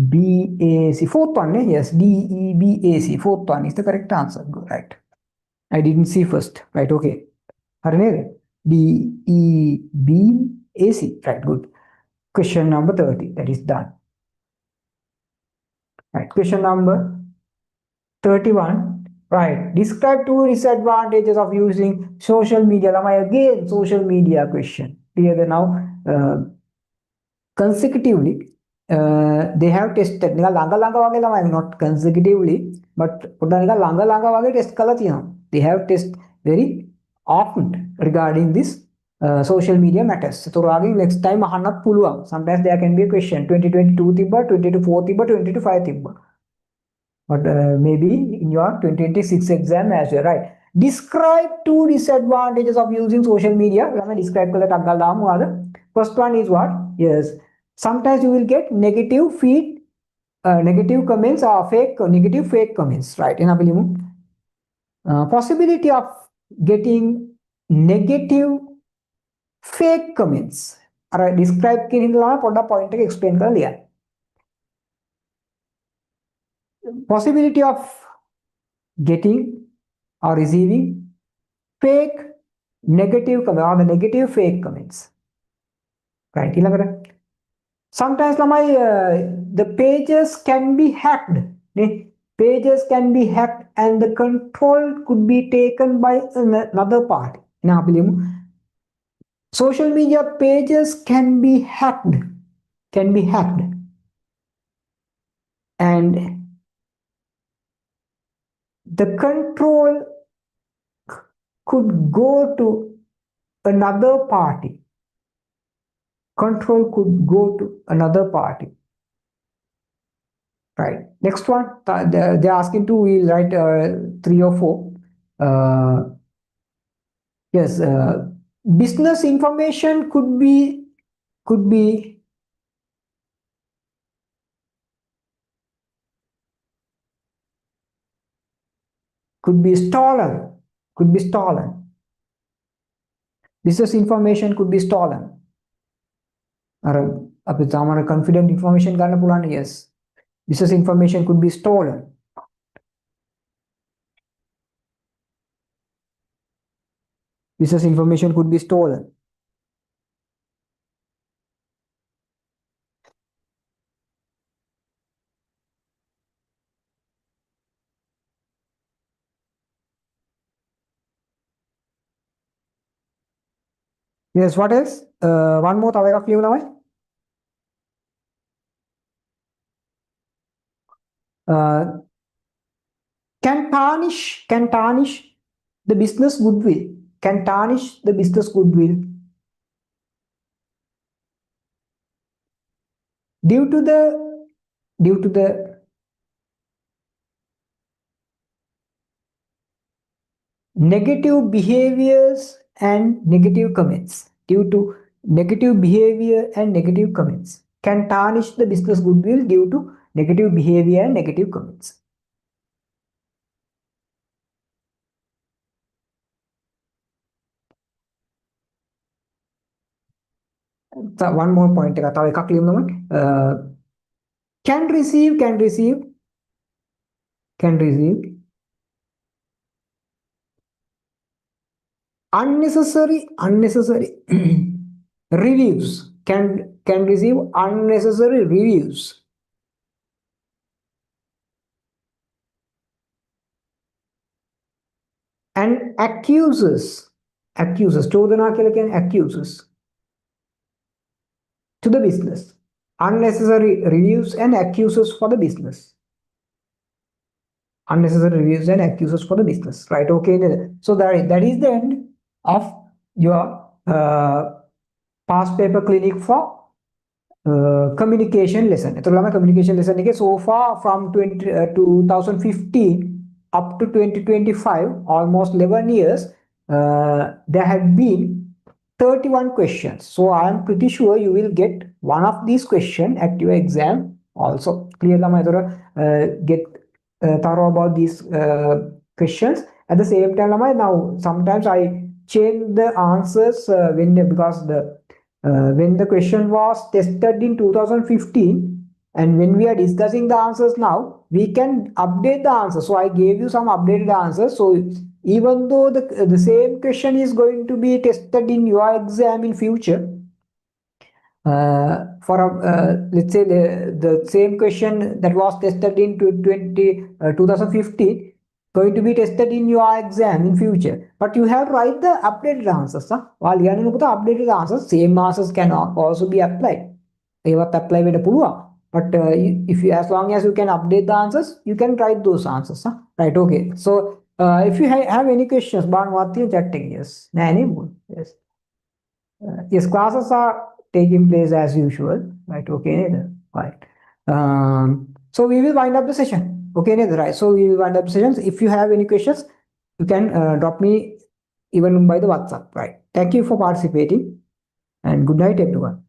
BAC, fourth one, yes, DEBAC, fourth one is the correct answer. Good, right. I didn't see first, right? Okay. DEBAC, right? Good. Question number 30, that is done. Right. Question number 31, right? Describe two disadvantages of using social media. Again, social media question. Clear now, consecutively. They have tested not consecutively, but test they have tested very often regarding this social media matters. So next time sometimes there can be a question 2022 tibba, 2024 tibba, 2025 tibba. But maybe in your 2026 exam as well, right? Describe two disadvantages of using social media. Describe first one is what? Yes. Sometimes you will get negative comments or negative fake comments, right? Possibility of getting negative fake comments. Describe point explain possibility of getting or receiving fake negative comments or the negative fake comments, right? Sometimes the pages can be hacked. Pages can be hacked and the control could be taken by another party. Social media pages can be hacked. And the control could go to another party. Control could go to another party. Right. Next one, they're asking to, we'll write 3 or 4. Yes, business information could be stolen. business information could be stolen. අපි සාමාන්‍ය confident information ගන්න පුළුවන්. Yes, business information could be stolen. Business information could be stolen. Yes, what else? One more තව එකක් කියමු ළමයි. Can tarnish the business goodwill. Can tarnish the business goodwill due to the negative behaviors and negative comments. Due to negative behavior and negative comments. Can tarnish the business goodwill due to negative behavior and negative comments. So one more point එකක් තව එකක් ලියමු ළමයි. Can receive unnecessary reviews. Can receive unnecessary reviews. And accuses චෝදනා කියලා කියන්නේ accuses to the business. Unnecessary reviews and accuses for the business. Unnecessary reviews and accuses for the business. Right, okay. So that is the end of your past paper clinic for communication lesson. Communication lesson so far from 2015 up to 2025, almost 11 years, there have been 31 questions. So I am pretty sure you will get one of these questions at your exam also. Clear get thorough about these questions. At the same time, now sometimes I change the answers because when the question was tested in 2015 and when we are discussing the answers now, we can update the answers. So I gave you some updated answers. So even though the same question is going to be tested in your exam in future, let's say the same question that was tested in 2015 going to be tested in your exam in future, but you have to write the updated answers. While you are updated answers, same answers can also be applied. Apply but if you, as long as you can update the answers, you can write those answers. Right, okay. So if you have any questions, chat yes. Yes. Yes, classes are taking place as usual. Right, okay. Right. So we will wind up the session. Okay, right. So we will wind up the sessions. If you have any questions, you can drop me even by the WhatsApp. Right. Thank you for participating and good night, everyone.